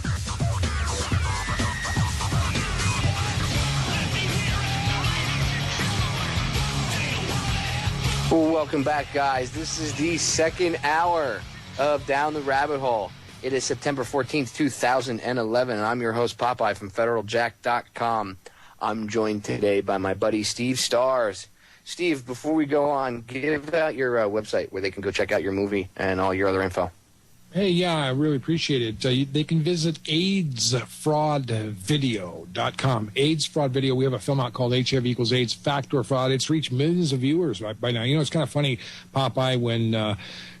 Welcome back, guys. This is the second hour of Down the Rabbit Hole. It is September 14th, 2011, and I'm your host, Popeye, from FederalJack.com. I'm joined today by my buddy Steve Stars. Steve, before we go on, give out your website where they can go check out your movie and all your other info. Hey, yeah, I really appreciate it. They can visit AIDSfraudvideo.com. AIDS Fraud Video. We have a film out called HIV equals AIDS, Fact or Fraud. It's reached millions of viewers by now. It's kind of funny, Popeye, when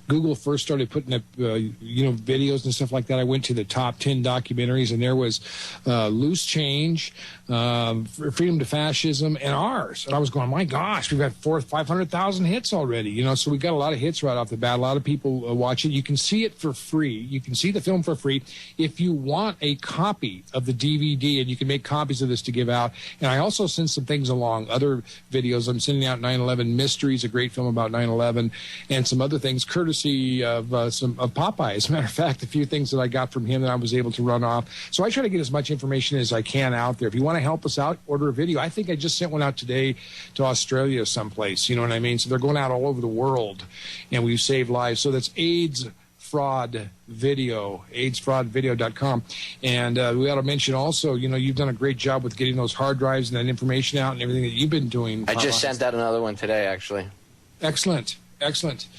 Google first started putting up, videos and stuff like that. I went to the top 10 documentaries, and there was Loose Change, Freedom to Fascism, and ours. And I was going, my gosh, we've got 500,000 hits already. So we got a lot of hits right off the bat. A lot of people watch it. You can see it for free. You can see the film for free. If you want a copy of the DVD, and you can make copies of this to give out. And I also send some things along, other videos. I'm sending out 9/11 Mysteries, a great film about 9/11, and some other things, courtesy of Popeye. As a matter of fact, a few things that I got from him that I was able to run off. So I try to get as much information as I can out there. If you want to help us out, order a video. I think I just sent one out today to Australia someplace. You know what I mean? So they're going out all over the world, and we've saved lives. So that's AIDS Fraud Video, AIDSfraudvideo.com. And we ought to mention also, you've done a great job with getting those hard drives and that information out and everything that you've been doing. I just sent out another one today, actually. Excellent.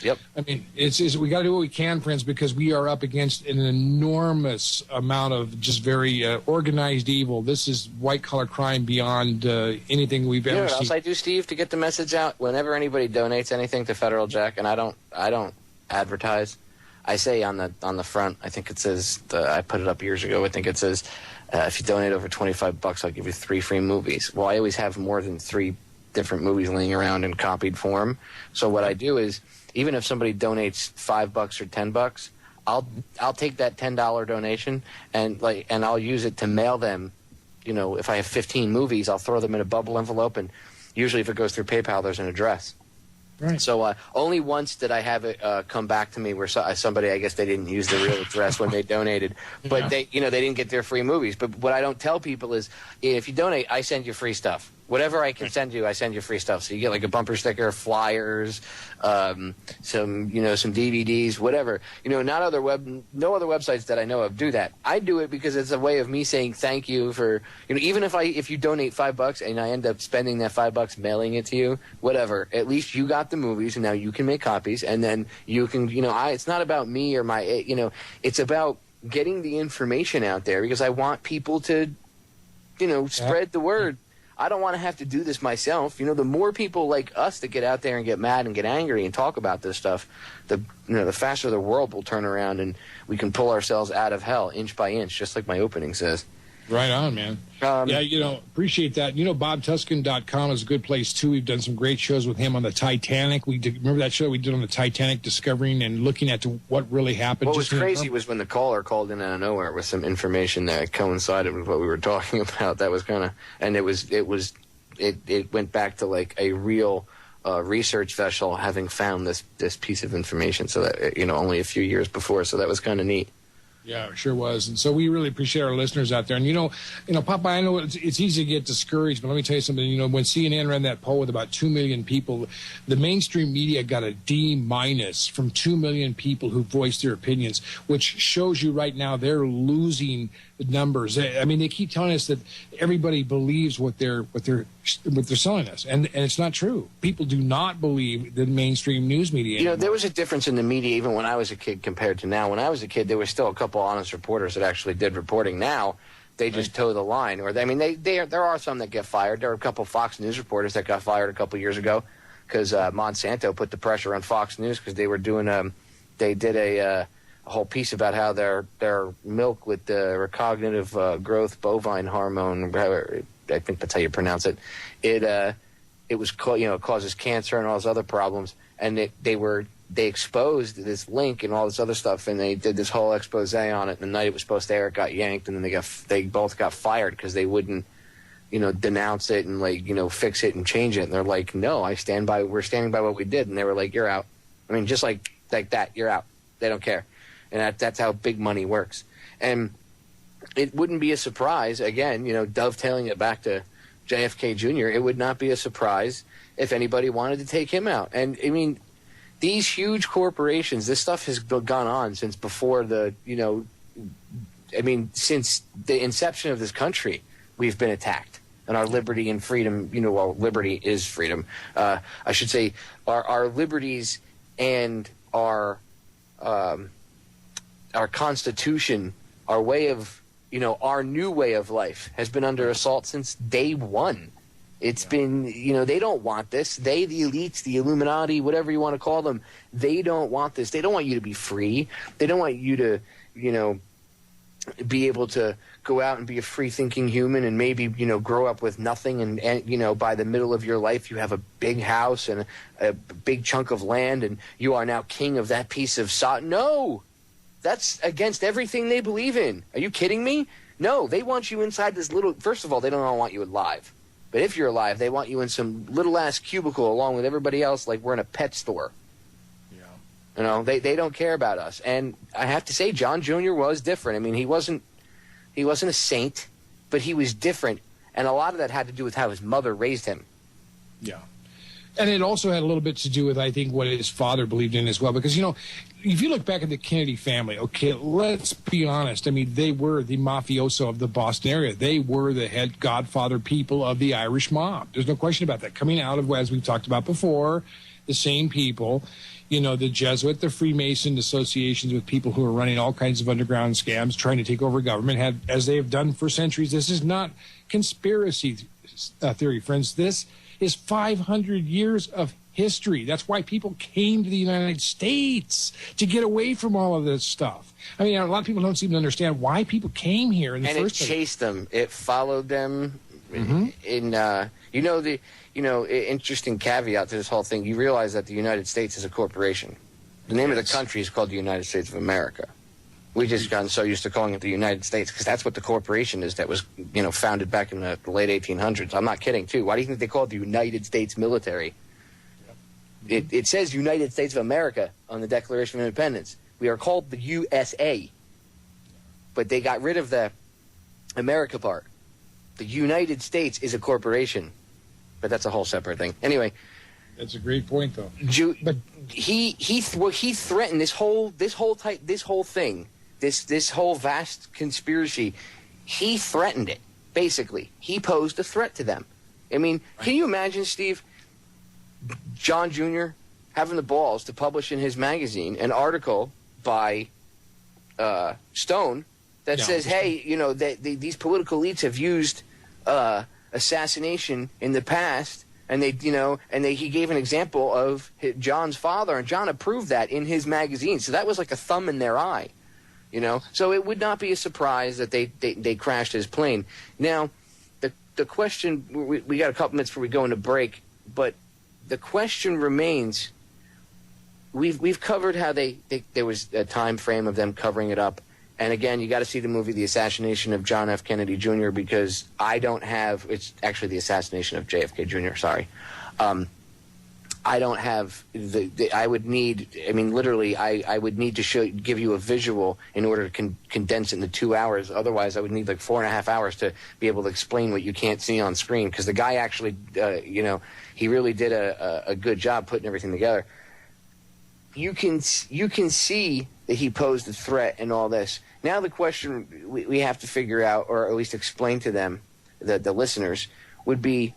Yep. I mean, we got to do what we can, friends, because we are up against an enormous amount of just very organized evil. This is white-collar crime beyond anything we've ever seen. You know what else I do, Steve, to get the message out? Whenever anybody donates anything to Federal Jack, and I don't advertise, I say on the front, I think it says, I put it up years ago, I think it says, if you donate over $25, I'll give you 3 free movies. Well, I always have more than 3 different movies laying around in copied form. So what I do is, even if somebody donates $5 or $10, I'll take that $10 donation and I'll use it to mail them. If I have 15 movies, I'll throw them in a bubble envelope, and usually if it goes through PayPal, there's an address. Right. So only once did I have it come back to me where somebody, I guess they didn't use the real address when they donated, but they didn't get their free movies. But what I don't tell people is, if you donate, I send you free stuff. Whatever I can send you, I send you free stuff. So you get like a bumper sticker, flyers, some DVDs, whatever. No other websites that I know of do that. I do it because it's a way of me saying thank you for, even if you donate $5 and I end up spending that $5 mailing it to you, whatever. At least you got the movies and now you can make copies, and then you can, it's not about me or my, it's about getting the information out there because I want people to, spread the word. I don't want to have to do this myself. The more people like us that get out there and get mad and get angry and talk about this stuff, the faster the world will turn around and we can pull ourselves out of hell inch by inch, just like my opening says. Right on, man. Appreciate that. BobTuscan.com is a good place, too. We've done some great shows with him on the Titanic. Remember that show we did on the Titanic, discovering and looking at what really happened? What was crazy was when the caller called in out of nowhere with some information that coincided with what we were talking about. That was kind of, and it went back to like a real research vessel having found this piece of information. So that, only a few years before. So that was kind of neat. Yeah, it sure was. And so we really appreciate our listeners out there. And, Popeye, I know it's easy to get discouraged, but let me tell you something. When CNN ran that poll with about 2 million people, the mainstream media got a D- from 2 million people who voiced their opinions, which shows you right now they're losing numbers. I mean, they keep telling us that everybody believes what they're selling us, and it's not true. People do not believe the mainstream news media anymore. There was a difference in the media even when I was a kid compared to now. When I was a kid, there were still a couple honest reporters that actually did reporting. Now they just toe the line, there are some that get fired. There were a couple Fox News reporters that got fired a couple years ago because Monsanto put the pressure on Fox News because they were doing they did a whole piece about how their milk with the recognitive growth bovine hormone, I think that's how you pronounce it, it was causes cancer and all those other problems, and they exposed this link and all this other stuff, and they did this whole expose on it. And the night it was supposed to air, it got yanked, and then they both got fired because they wouldn't denounce it and fix it and change it. And they're like, no, we're standing by what we did. And they were like, you're out. I mean, just like that, you're out. They don't care. And that's how big money works. And it wouldn't be a surprise, again, dovetailing it back to JFK Jr., it would not be a surprise if anybody wanted to take him out. And, I mean, these huge corporations, this stuff has gone on since before since the inception of this country, we've been attacked. And our liberty and freedom, liberty is freedom. I should say our liberties and our Constitution, our way of, our new way of life has been under assault since day one. It's been, they don't want this. The elites, the Illuminati, whatever you want to call them, they don't want this. They don't want you to be free. They don't want you to, be able to go out and be a free-thinking human and maybe, grow up with nothing. And by the middle of your life, you have a big house and a big chunk of land, and you are now king of that piece of sod. No! That's against everything they believe in. Are you kidding me? No, they want you inside this little... First of all, they don't want you alive. But if you're alive, they want you in some little-ass cubicle along with everybody else like we're in a pet store. Yeah. They don't care about us. And I have to say, John Jr. was different. I mean, he wasn't a saint, but he was different. And a lot of that had to do with how his mother raised him. Yeah. And it also had a little bit to do with, I think, what his father believed in as well. Because, if you look back at the Kennedy family, okay, let's be honest. I mean, they were the mafioso of the Boston area. They were the head godfather people of the Irish mob. There's no question about that. Coming out of, as we've talked about before, the same people, the Jesuit, the Freemason associations with people who are running all kinds of underground scams, trying to take over government, as they have done for centuries. This is not conspiracy theory, friends. This is 500 years of history. That's why people came to the United States, to get away from all of this stuff. I mean, a lot of people don't seem to understand why people came here in the first place. And it chased them. It followed them. Mm-hmm. Interesting caveat to this whole thing. You realize that the United States is a corporation. The name of the country is called the United States of America. We just gotten so used to calling it the United States because that's what the corporation is that was, founded back in the late 1800s. I'm not kidding, too. Why do you think they call it the United States military? It says United States of America on the Declaration of Independence. We are called the USA. But they got rid of the America part. The United States is a corporation. but that's a whole separate thing. Anyway, that's a great point, though. But he threatened this whole vast conspiracy. He threatened it. Basically, he posed a threat to them. I mean, can you imagine, Steve, John Jr. having the balls to publish in his magazine an article by Stone that says, "Hey, you know, these political elites have used assassination in the past." And he gave an example of John's father, and John approved that in his magazine. So that was like a thumb in their eye, you know. So it would not be a surprise that they crashed his plane. Now, the question, we got a couple minutes before we go into break, but the question remains. We've covered how there was a time frame of them covering it up. And again, you got to see the movie The Assassination of John F. Kennedy Jr. because I don't have – it's actually The Assassination of JFK Jr., sorry. I don't have I would need – I mean, literally, I would need to give you a visual in order to condense it into 2 hours. Otherwise, I would need like 4.5 hours to be able to explain what you can't see on screen because the guy actually, he really did a good job putting everything together. You can see that he posed a threat and all this. Now the question we have to figure out, or at least explain to them, the listeners, would be,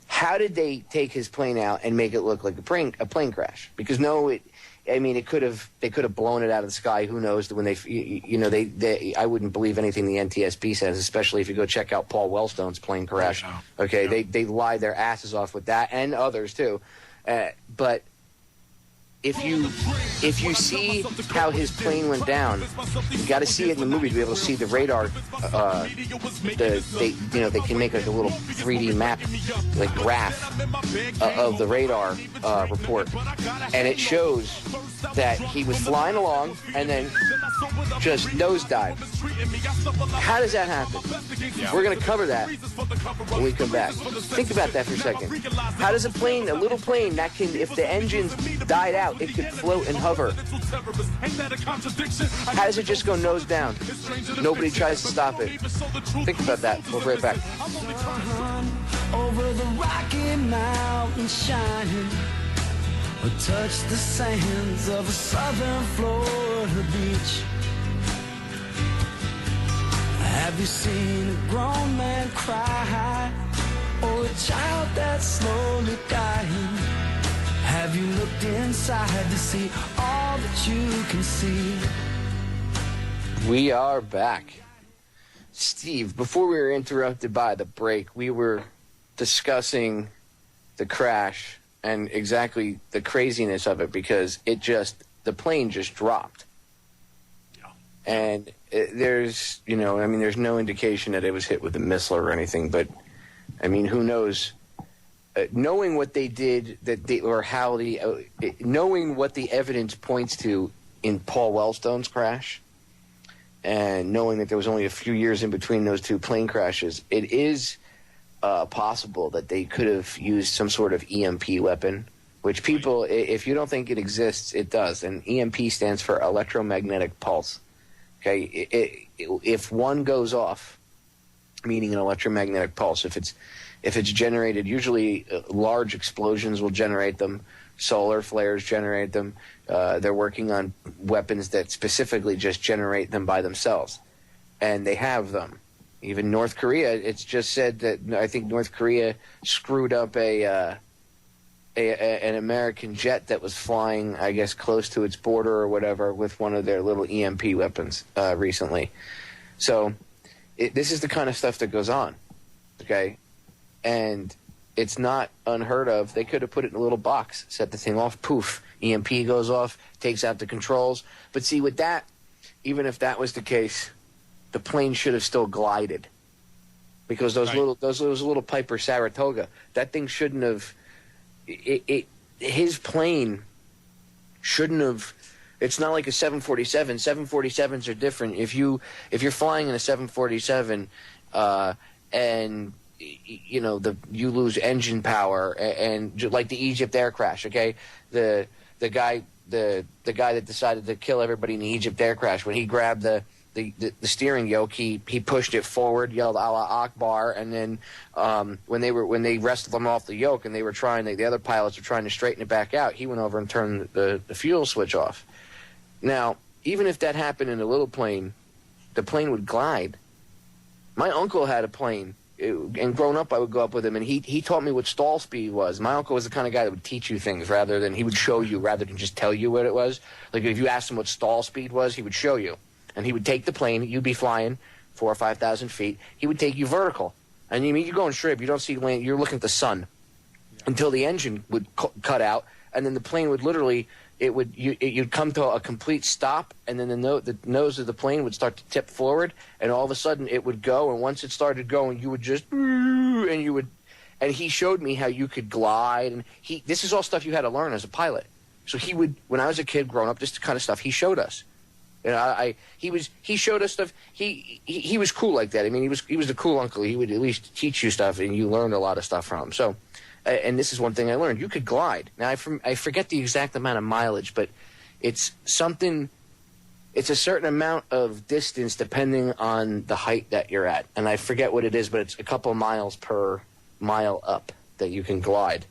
how did they take his plane out and make it look like a plane crash? Because they could have blown it out of the sky. Who knows? When I wouldn't believe anything the NTSB says, especially if you go check out Paul Wellstone's plane crash. Okay, yeah. They lied their asses off with that, and others too. But if you see how his plane went down, you got to see it in the movie to be able to see the radar. They can make like a little 3D map, like graph of the radar report, and it shows that he was flying along and then just nosedived. How does that happen? We're going to cover that when we come back. Think about that for a second. How does a little plane that can, if the engines died out, it could float and hover? How does it just go nose down? Nobody tries to stop it. Think about that. We'll be right back. Over the Rocky Mountain shining, or touch the sands of a southern Florida beach. Have you seen a grown man cry, or a child that's slowly dying? Have you looked inside to see all that you can see? We are back. Steve, before we were interrupted by the break, we were discussing the crash and exactly the craziness of it because the plane just dropped. Yeah. And there's no indication that it was hit with a missile or anything, but I mean, who knows? Knowing what they did, knowing what the evidence points to in Paul Wellstone's crash, and knowing that there was only a few years in between those two plane crashes, it is possible that they could have used some sort of EMP weapon, which people, if you don't think it exists, it does. And EMP stands for electromagnetic pulse. Okay, if one goes off, meaning an electromagnetic pulse, if it's generated, usually large explosions will generate them. Solar flares generate them. They're working on weapons that specifically just generate them by themselves, and they have them. Even North Korea, it's just said that I think North Korea screwed up an American jet that was flying, I guess, close to its border or whatever with one of their little EMP weapons recently. So this is the kind of stuff that goes on, okay? And it's not unheard of. They could have put it in a little box, set the thing off, poof, EMP goes off, takes out the controls. But see, with that, even if that was the case, the plane should have still glided, because those little Piper Saratoga, that thing shouldn't have. His plane shouldn't have. It's not like a 747. 747s are different. If you're flying in a 747, and you lose engine power, and like the Egypt air crash, okay, the guy that decided to kill everybody in the Egypt air crash, when he grabbed the the steering yoke, he pushed it forward, yelled Allah Akbar, and then when they wrestled him off the yoke and they were the other pilots were trying to straighten it back out, he went over and turned the fuel switch off. Now, even if that happened in a little plane, the plane would glide. My uncle had a plane, and growing up I would go up with him, and he taught me what stall speed was. My uncle was the kind of guy that would teach you things he would show you rather than just tell you what it was. Like if you asked him what stall speed was, he would show you. And he would take the plane, you'd be flying 4,000 or 5,000 feet, he would take you vertical. And you're going straight, you don't see land, you're looking at the sun until the engine would cut out, and then the plane would literally, you'd come to a complete stop, and then the nose of the plane would start to tip forward, and all of a sudden it would go, and once it started going, you would just, and he showed me how you could glide, and this is all stuff you had to learn as a pilot. So when I was a kid growing up, this is the kind of stuff he showed us. He showed us stuff. He was cool like that. I mean, he was a cool uncle. He would at least teach you stuff, and you learned a lot of stuff from him. So, and this is one thing I learned: you could glide. Now I forget the exact amount of mileage, but it's something. It's a certain amount of distance depending on the height that you're at, and I forget what it is, but it's a couple miles per mile up that you can glide.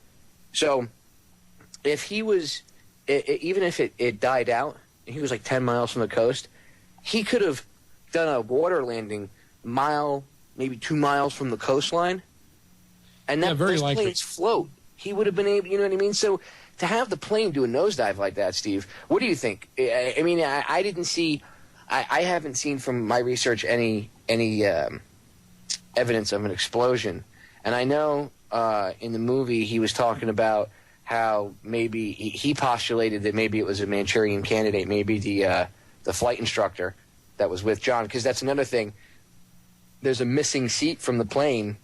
So, if he was, even if it died out. He was like 10 miles from the coast. He could have done a water landing maybe 2 miles from the coastline. And those planes float. He would have been able, you know what I mean? So to have the plane do a nosedive like that, Steve, what do you think? I mean, I didn't see, I haven't seen from my research any evidence of an explosion. And I know in the movie he was talking about how maybe he postulated that maybe it was a Manchurian candidate, maybe the flight instructor that was with John, because that's another thing. There's a missing seat from the plane,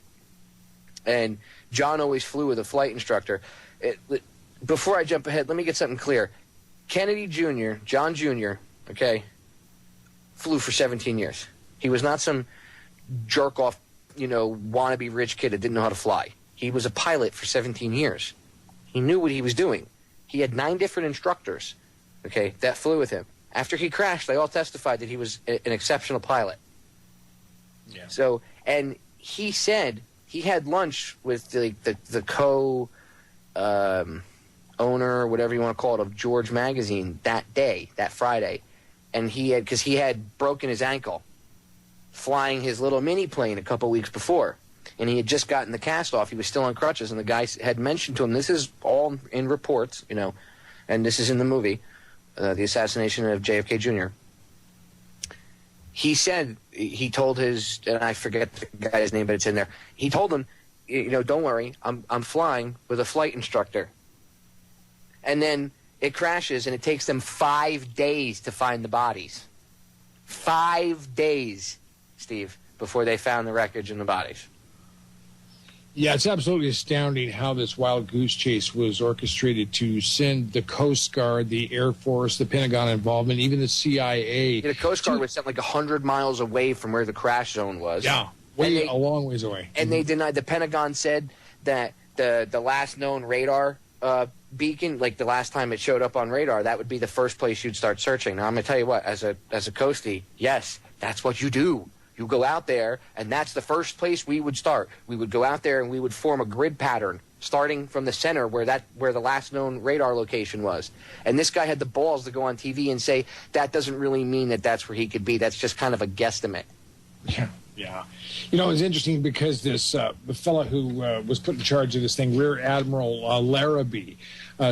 and John always flew with a flight instructor. Before I jump ahead, let me get something clear. Kennedy Jr., John Jr., okay, flew for 17 years. He was not some jerk-off, wannabe rich kid that didn't know how to fly. He was a pilot for 17 years. He knew what he was doing. He had 9 different instructors, okay, that flew with him. After he crashed, they all testified that he was an exceptional pilot. Yeah. So, and he said he had lunch with the owner, whatever you want to call it, of George Magazine that day, that Friday, and because he had broken his ankle flying his little mini plane a couple weeks before. And he had just gotten the cast off. He was still on crutches, and the guy had mentioned to him, this is all in reports, and this is in the movie, the assassination of JFK Jr. He said, he told and I forget the guy's name, but it's in there. He told him, don't worry, I'm flying with a flight instructor. And then it crashes, and it takes them 5 days to find the bodies. 5 days, Steve, before they found the wreckage and the bodies. Yeah, it's absolutely astounding how this wild goose chase was orchestrated to send the Coast Guard, the Air Force, the Pentagon involvement, even the CIA. Yeah, the Coast Guard was sent like 100 miles away from where the crash zone was. Yeah, a long ways away. And they denied. The Pentagon said that the last known radar beacon, like the last time it showed up on radar, that would be the first place you'd start searching. Now, I'm going to tell you what, as a coastie, yes, that's what you do. You go out there, and that's the first place we would start. We would go out there, and we would form a grid pattern, starting from the center where the last known radar location was. And this guy had the balls to go on TV and say that doesn't really mean that that's where he could be. That's just kind of a guesstimate. Yeah. It's interesting because this the fellow who was put in charge of this thing, Rear Admiral Larrabee,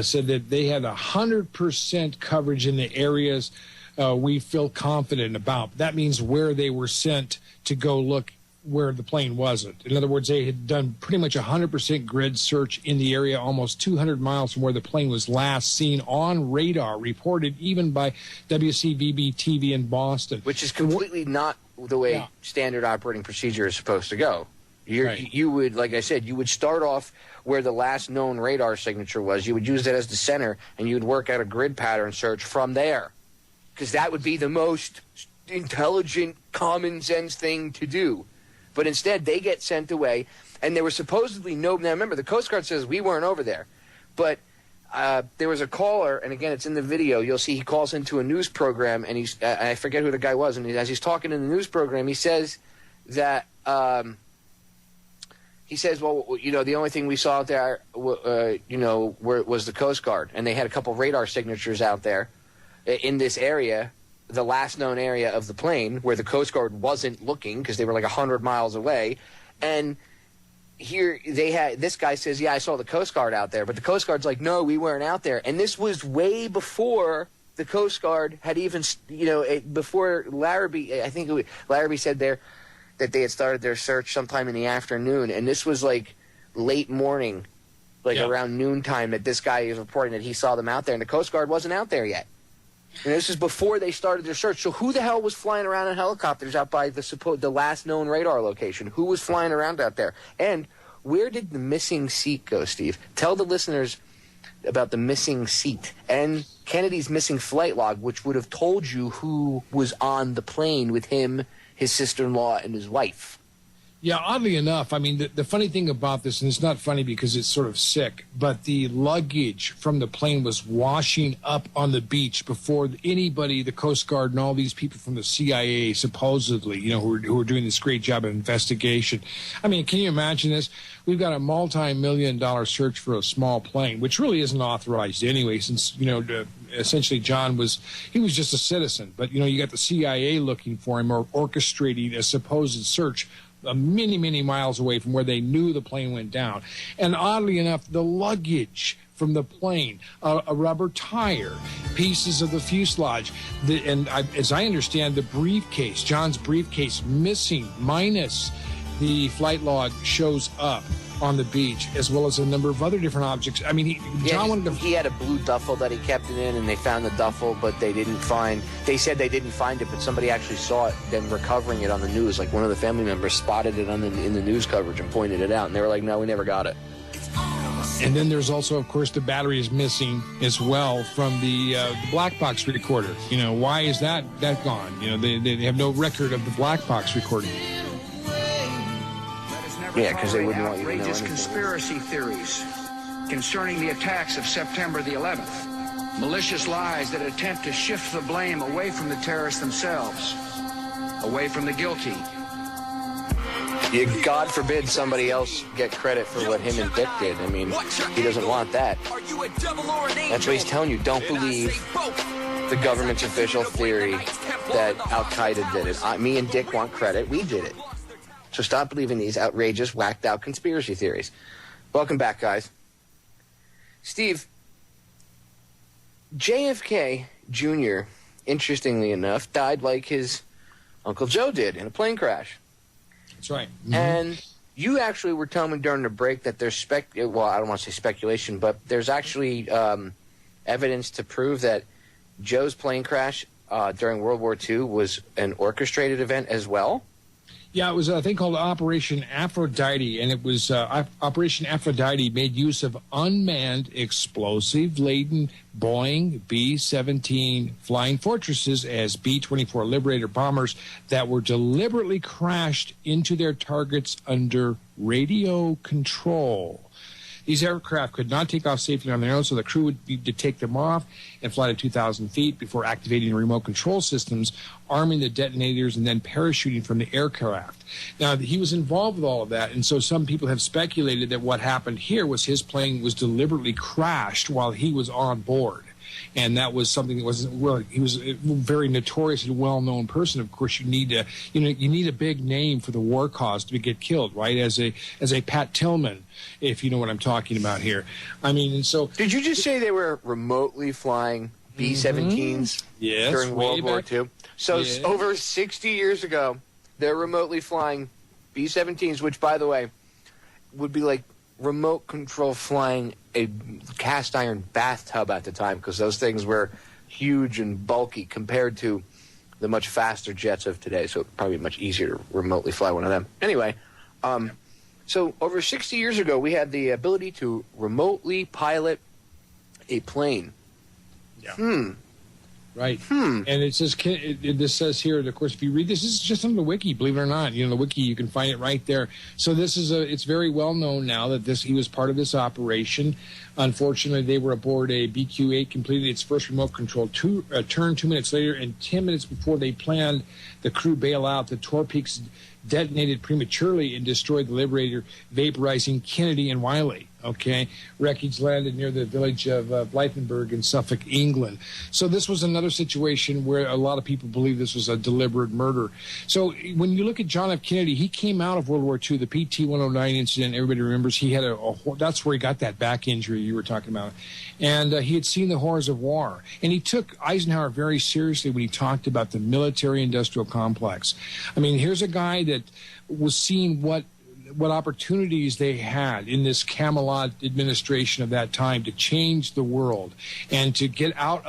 said that they had 100% coverage in the areas we feel confident about. That means where they were sent to go look where the plane wasn't. In other words, they had done pretty much 100% grid search in the area almost 200 miles from where the plane was last seen on radar, reported even by WCVB-TV in Boston. Which is completely not the way standard operating procedure is supposed to go. You would, like I said, you would start off where the last known radar signature was. You would use that as the center, and you would work out a grid pattern search from there. Because that would be the most intelligent, common sense thing to do. But instead, they get sent away, and there was supposedly now remember, the Coast Guard says we weren't over there. But there was a caller, and again, it's in the video. You'll see he calls into a news program, and I forget who the guy was, and as he's talking in the news program, he says that, well, the only thing we saw out there, was the Coast Guard, and they had a couple radar signatures out there in this area, the last known area of the plane, where the Coast Guard wasn't looking because they were like 100 miles away, and here this guy says, yeah, I saw the Coast Guard out there, but the Coast Guard's like, no, we weren't out there. And this was way before the Coast Guard had even, before Larrabee, I think Larrabee said there that they had started their search sometime in the afternoon, and this was like late morning, around noontime, that this guy is reporting that he saw them out there, and the Coast Guard wasn't out there yet. And this is before they started their search. So who the hell was flying around in helicopters out by the last known radar location? Who was flying around out there? And where did the missing seat go, Steve? Tell the listeners about the missing seat and Kennedy's missing flight log, which would have told you who was on the plane with him, his sister-in-law, and his wife. Yeah, oddly enough, I mean, the funny thing about this, and it's not funny because it's sort of sick, but the luggage from the plane was washing up on the beach before anybody, the Coast Guard and all these people from the CIA, supposedly, who were doing this great job of investigation. I mean, can you imagine this? We've got a multi-million-dollar search for a small plane, which really isn't authorized anyway, since, essentially John was just a citizen. But, you got the CIA looking for him or orchestrating a supposed search many, many miles away from where they knew the plane went down. And oddly enough, the luggage from the plane, a rubber tire, pieces of the fuselage, as I understand, the briefcase, John's briefcase, missing, minus the flight log, shows up on the beach, as well as a number of other different objects. I mean, he had a blue duffel that he kept it in, and they found the duffel, but they said they didn't find it, but somebody actually saw it, then recovering it on the news. Like one of the family members spotted it in the news coverage and pointed it out, and they were like, no, we never got it. And then there's also, of course, the battery is missing as well from the black box recorder. Why is that gone? They have no record of the black box recording. Yeah, because they wouldn't want you to know outrageous anything. Conspiracy theories concerning the attacks of September the 11th. Malicious lies that attempt to shift the blame away from the terrorists themselves, away from the guilty. God forbid somebody else get credit for what him and Dick did. I mean, he doesn't want that. That's what he's telling you. Don't believe the government's official theory that Al-Qaeda did it. Me and Dick want credit. We did it. So stop believing these outrageous, whacked-out conspiracy theories. Welcome back, guys. Steve, JFK Jr., interestingly enough, died like his Uncle Joe did in a plane crash. That's right. Mm-hmm. And you actually were telling me during the break that there's I don't want to say speculation, but there's actually evidence to prove that Joe's plane crash during World War II was an orchestrated event as well. Yeah, it was a thing called Operation Aphrodite, and it was Operation Aphrodite made use of unmanned, explosive-laden Boeing B-17 Flying Fortresses as B-24 Liberator bombers that were deliberately crashed into their targets under radio control. These aircraft could not take off safely on their own, so the crew would need to take them off and fly to 2,000 feet before activating remote control systems, arming the detonators, and then parachuting from the aircraft. Now, he was involved with all of that, and so some people have speculated that what happened here was his plane was deliberately crashed while he was on board. And that was something that was, well, he was a very notorious and well-known person. Of course, you need a big name for the war cause to get killed, right? As a Pat Tillman, if you know what I'm talking about here. I mean, and so did you just say they were remotely flying B-17s during World War II? So over 60 years ago, they're remotely flying B-17s, which, by the way, would be like remote control flying a cast iron bathtub at the time, because those things were huge and bulky compared to the much faster jets of today. So it'd probably be much easier to remotely fly one of them. Anyway, so over 60 years ago, we had the ability to remotely pilot a plane. Yeah. Right. And it says, this says here, of course, if you read this is just on the wiki, believe it or not. The wiki, you can find it right there. So this is it's very well known now that he was part of this operation. Unfortunately, they were aboard a BQ-8, completed its first remote control turn 2 minutes later, and 10 minutes before they planned the crew bail out, the torpedoes detonated prematurely and destroyed the Liberator, vaporizing Kennedy and Wiley. Okay, wreckage landed near the village of Blythenburg in Suffolk, England. So this was another situation where a lot of people believe this was a deliberate murder. So when you look at John F. Kennedy, he came out of World War II, the PT-109 incident. Everybody remembers he had that's where he got that back injury you were talking about, and he had seen the horrors of war, and he took Eisenhower very seriously when he talked about the military-industrial complex. I mean, here's a guy that was seeing what opportunities they had in this Camelot administration of that time to change the world and to get out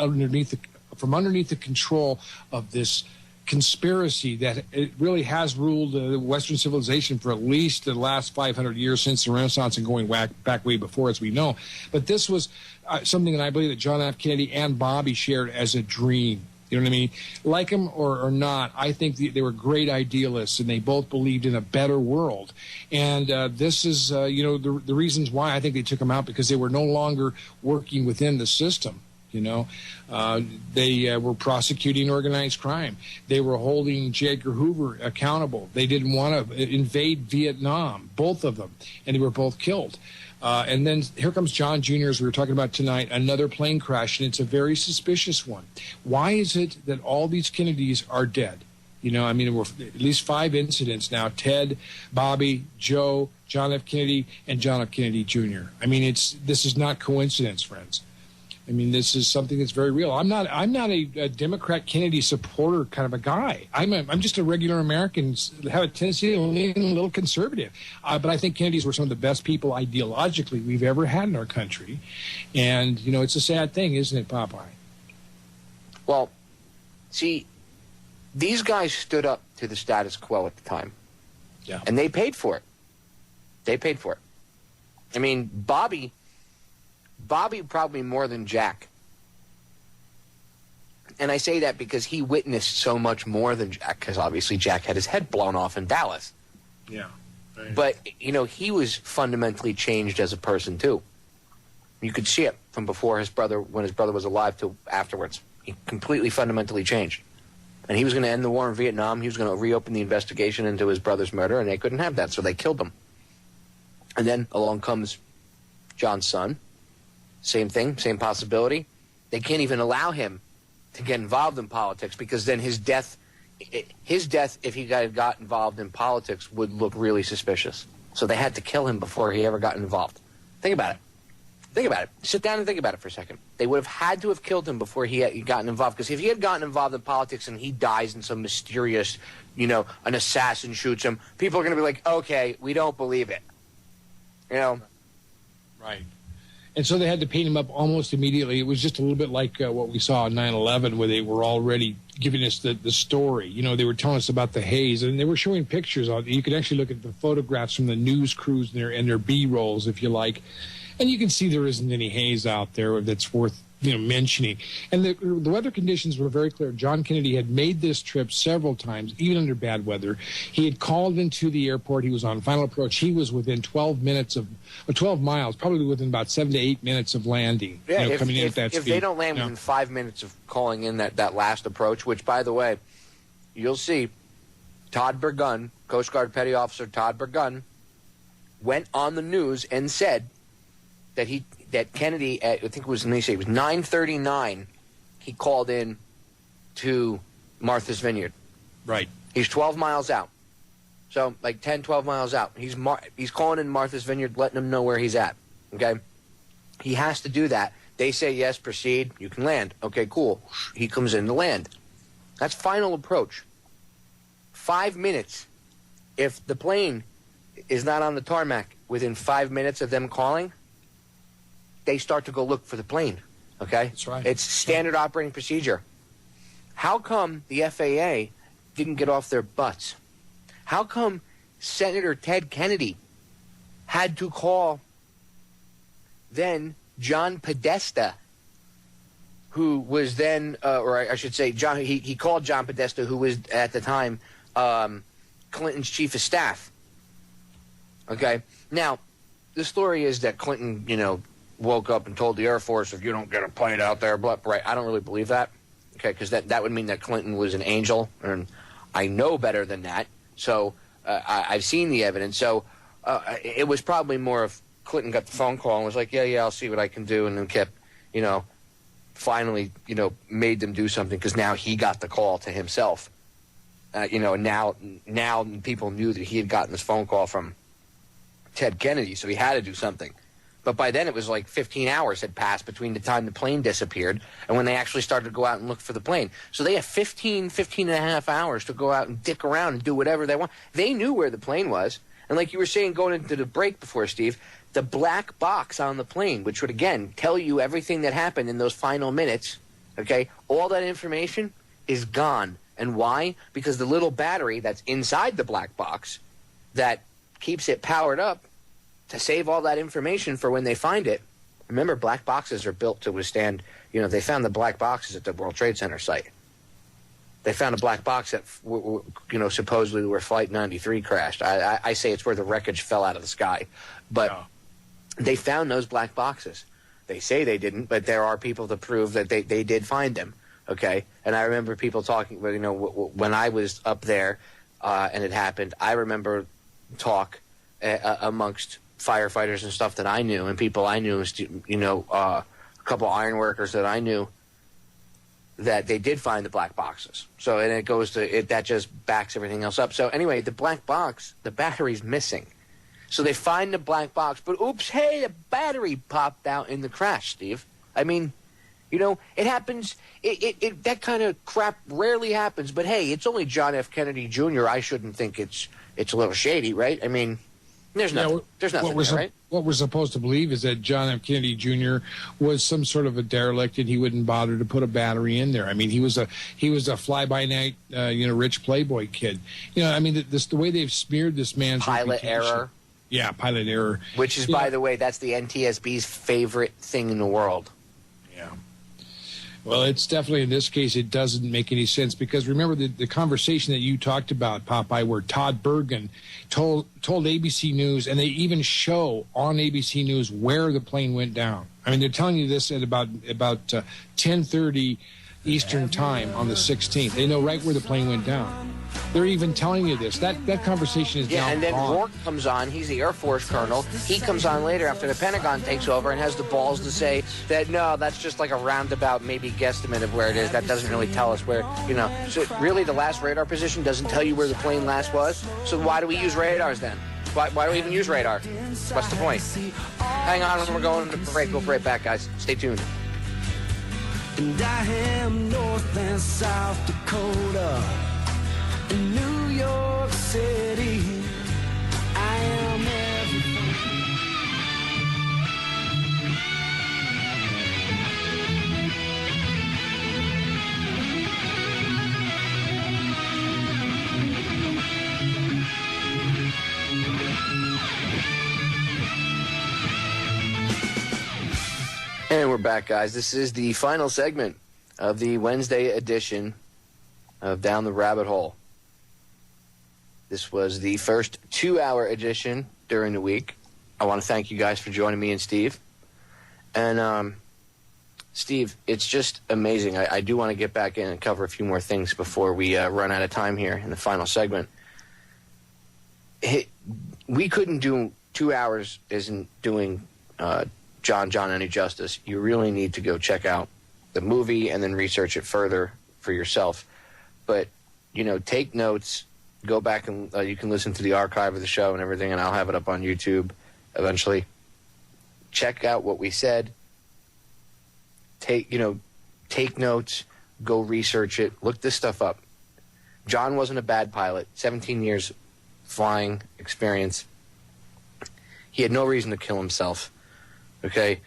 from underneath the control of this conspiracy that it really has ruled Western civilization for at least the last 500 years since the Renaissance and going back way before, as we know. But this was something that I believe that John F. Kennedy and Bobby shared as a dream. You know what I mean? Like them or not, I think they were great idealists, and they both believed in a better world. And this is, the reasons why I think they took them out, because they were no longer working within the system. They were prosecuting organized crime. They were holding J. Edgar Hoover accountable. They didn't want to invade Vietnam, both of them, and they were both killed. And then here comes John Jr., as we were talking about tonight, another plane crash, and it's a very suspicious one. Why is it that all these Kennedys are dead? There were at least 5 incidents now: Ted, Bobby, Joe, John F. Kennedy, and John F. Kennedy Jr. This is not coincidence, friends. This is something that's very real. I'm not a Democrat Kennedy supporter kind of a guy. I'm just a regular American, have a tendency to lean a little conservative. But I think Kennedys were some of the best people ideologically we've ever had in our country. And, it's a sad thing, isn't it, Popeye? Well, see, these guys stood up to the status quo at the time. Yeah. And they paid for it. Bobby probably more than Jack. And I say that because he witnessed so much more than Jack, because obviously Jack had his head blown off in Dallas. Yeah. Right. But, he was fundamentally changed as a person, too. You could see it from before when his brother was alive, to afterwards. He completely fundamentally changed. And he was going to end the war in Vietnam. He was going to reopen the investigation into his brother's murder, and they couldn't have that, so they killed him. And then along comes John's son. Same thing, same possibility. They can't even allow him to get involved in politics, because then his death, if he got involved in politics, would look really suspicious. So they had to kill him before he ever got involved. Think about it. Sit down and think about it for a second. They would have had to have killed him before he had gotten involved, because if he had gotten involved in politics and he dies in some mysterious, an assassin shoots him, people are going to be like, okay, we don't believe it. Right. And so they had to paint him up almost immediately. It was just a little bit like what we saw on 9/11, where they were already giving us the story. They were telling us about the haze, and they were showing pictures of it. You could actually look at the photographs from the news crews and their B-rolls, if you like. And you can see there isn't any haze out there that's worth mentioning. And the weather conditions were very clear. John Kennedy had made this trip several times, even under bad weather. He had called into the airport. He was on final approach. He was within 12 miles, probably within about 7 to 8 minutes of landing. Yeah, coming in at that speed. If they don't land within 5 minutes of calling in that last approach, which, by the way, you'll see, Todd Burgun, Coast Guard Petty Officer Todd Burgun, went on the news and said that Kennedy, I think it was 9:39, he called in to Martha's Vineyard. Right. He's 12 miles out. So, 10, 12 miles out. He's calling in Martha's Vineyard, letting them know where he's at. Okay? He has to do that. They say, yes, proceed, you can land. Okay, cool. He comes in to land. That's final approach. 5 minutes. If the plane is not on the tarmac within 5 minutes of them calling, they start to go look for the plane, okay? That's right. It's standard operating procedure. How come the FAA didn't get off their butts? How come Senator Ted Kennedy had to call then John Podesta who was then, or I should say, John. He called John Podesta, who was at the time Clinton's chief of staff. Okay, now the story is that Clinton, woke up and told the Air Force, if you don't get a plane out there, blah, right. I don't really believe that. Okay, because that would mean that Clinton was an angel, and I know better than that. So I've seen the evidence. So it was probably more of Clinton got the phone call and was like, yeah, I'll see what I can do, and then kept, finally, made them do something because now he got the call to himself. Now people knew that he had gotten this phone call from Ted Kennedy, so he had to do something. But by then it was like 15 hours had passed between the time the plane disappeared and when they actually started to go out and look for the plane. So they have 15 and a half hours to go out and dick around and do whatever they want. They knew where the plane was. And like you were saying going into the break before, Steve, the black box on the plane, which would, again, tell you everything that happened in those final minutes, okay, all that information is gone. And why? Because the little battery that's inside the black box that keeps it powered up to save all that information for when they find it. Remember, black boxes are built to withstand, they found the black boxes at the World Trade Center site. They found a black box that, supposedly where Flight 93 crashed. I say it's where the wreckage fell out of the sky. But they found those black boxes. They say they didn't, but there are people to prove that they did find them. Okay? And I remember people talking, when I was up there and it happened, I remember talk amongst firefighters and stuff that I knew and people I knew, a couple iron workers that I knew, that they did find the black boxes. So, and it goes to it, that just backs everything else up. So anyway, the black box, the battery's missing. So they find the black box, but oops, hey, the battery popped out in the crash, Steve. I mean, it happens. That kind of crap rarely happens, but hey, it's only John F. Kennedy Jr. I shouldn't think it's a little shady, right? I mean, there's nothing there, right? What we're supposed to believe is that John F. Kennedy Jr. was some sort of a derelict, and he wouldn't bother to put a battery in there. I mean, he was a fly-by-night, rich playboy kid. The way they've smeared this man's pilot error. Yeah, pilot error. Which is, by the way, that's the NTSB's favorite thing in the world. Yeah. Well, it's definitely, in this case, it doesn't make any sense because remember the conversation that you talked about, Popeye, where Todd Bergen told ABC News, and they even show on ABC News where the plane went down. I mean, they're telling you this at about 10:30 Eastern Time on the 16th. They know right where the plane went down. They're even telling you this. That conversation is now and then gone. Rourke comes on. He's the Air Force colonel. He comes on later after the Pentagon takes over and has the balls to say that, no, that's just like a roundabout maybe guesstimate of where it is. That doesn't really tell us where, So really the last radar position doesn't tell you where the plane last was? So why do we use radars then? Why do we even use radar? What's the point? Hang on, we're going to break. We'll be right back, guys. Stay tuned. And I am North and South Dakota, in New York City. I am everything. And we're back, guys. This is the final segment of the Wednesday edition of Down the Rabbit Hole. This was the first 2-hour edition during the week. I want to thank you guys for joining me and Steve. And, Steve, it's just amazing. I do want to get back in and cover a few more things before we run out of time here in the final segment. We couldn't do 2 hours isn't doing John any justice. You really need to go check out the movie and then research it further for yourself. But, take notes. Go back and you can listen to the archive of the show and everything, and I'll have it up on YouTube eventually. Check out what we said. Take notes. Go research it. Look this stuff up. John wasn't a bad pilot. 17 years flying experience. He had no reason to kill himself. Okay?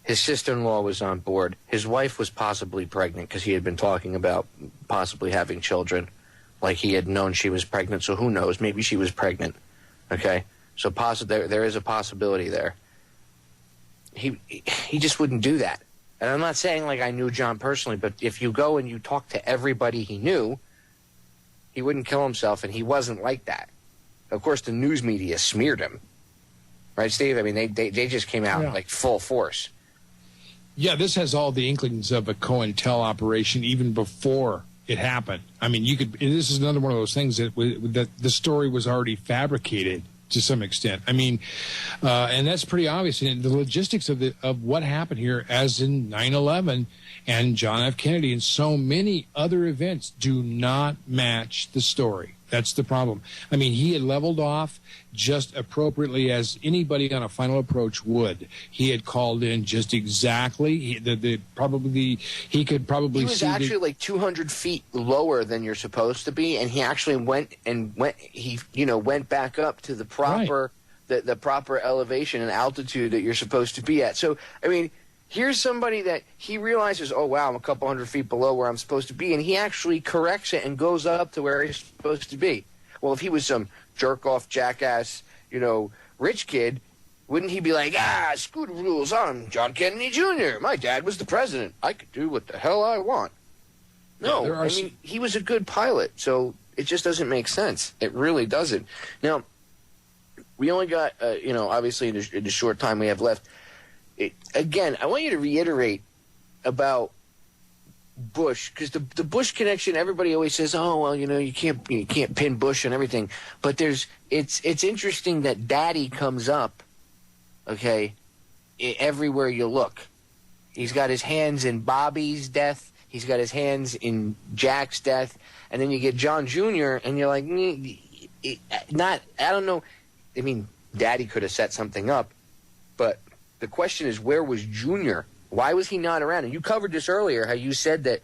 His sister-in-law was on board. His wife was possibly pregnant because he had been talking about possibly having children. Like he had known she was pregnant, so who knows? Maybe she was pregnant. Okay? So there is a possibility there. He just wouldn't do that. And I'm not saying like I knew John personally, but if you go and you talk to everybody he knew, he wouldn't kill himself, and he wasn't like that. Of course, the news media smeared him. Right, Steve? I mean, they just came out like full force. Yeah, this has all the inklings of a COINTEL operation even before it happened. I mean, this is another one of those things that the story was already fabricated to some extent. I mean, and that's pretty obvious. And the logistics of what happened here, as in 9/11 and John F. Kennedy and so many other events, do not match the story. That's the problem. I mean, he had leveled off just appropriately as anybody on a final approach would. He had called in just exactly. He could probably He was see actually like 200 feet lower than you're supposed to be, and he actually went back up to the proper the proper elevation and altitude that you're supposed to be at. So, I mean, here's somebody that he realizes, oh, wow, I'm a couple hundred feet below where I'm supposed to be, and he actually corrects it and goes up to where he's supposed to be. Well, if he was some jerk-off, jackass, rich kid, wouldn't he be like, screw the rules, I'm John Kennedy Jr., my dad was the president, I could do what the hell I want. No, I mean, he was a good pilot, so it just doesn't make sense. It really doesn't. Now, we only got, obviously in the short time we have left, again, I want you to reiterate about Bush, because the Bush connection, everybody always says, oh, well, you can't pin Bush and everything. But it's interesting that Daddy comes up, okay, everywhere you look. He's got his hands in Bobby's death. He's got his hands in Jack's death. And then you get John Jr., and you're like, I don't know. I mean, Daddy could have set something up, but the question is, where was Junior? Why was he not around? And you covered this earlier, how you said that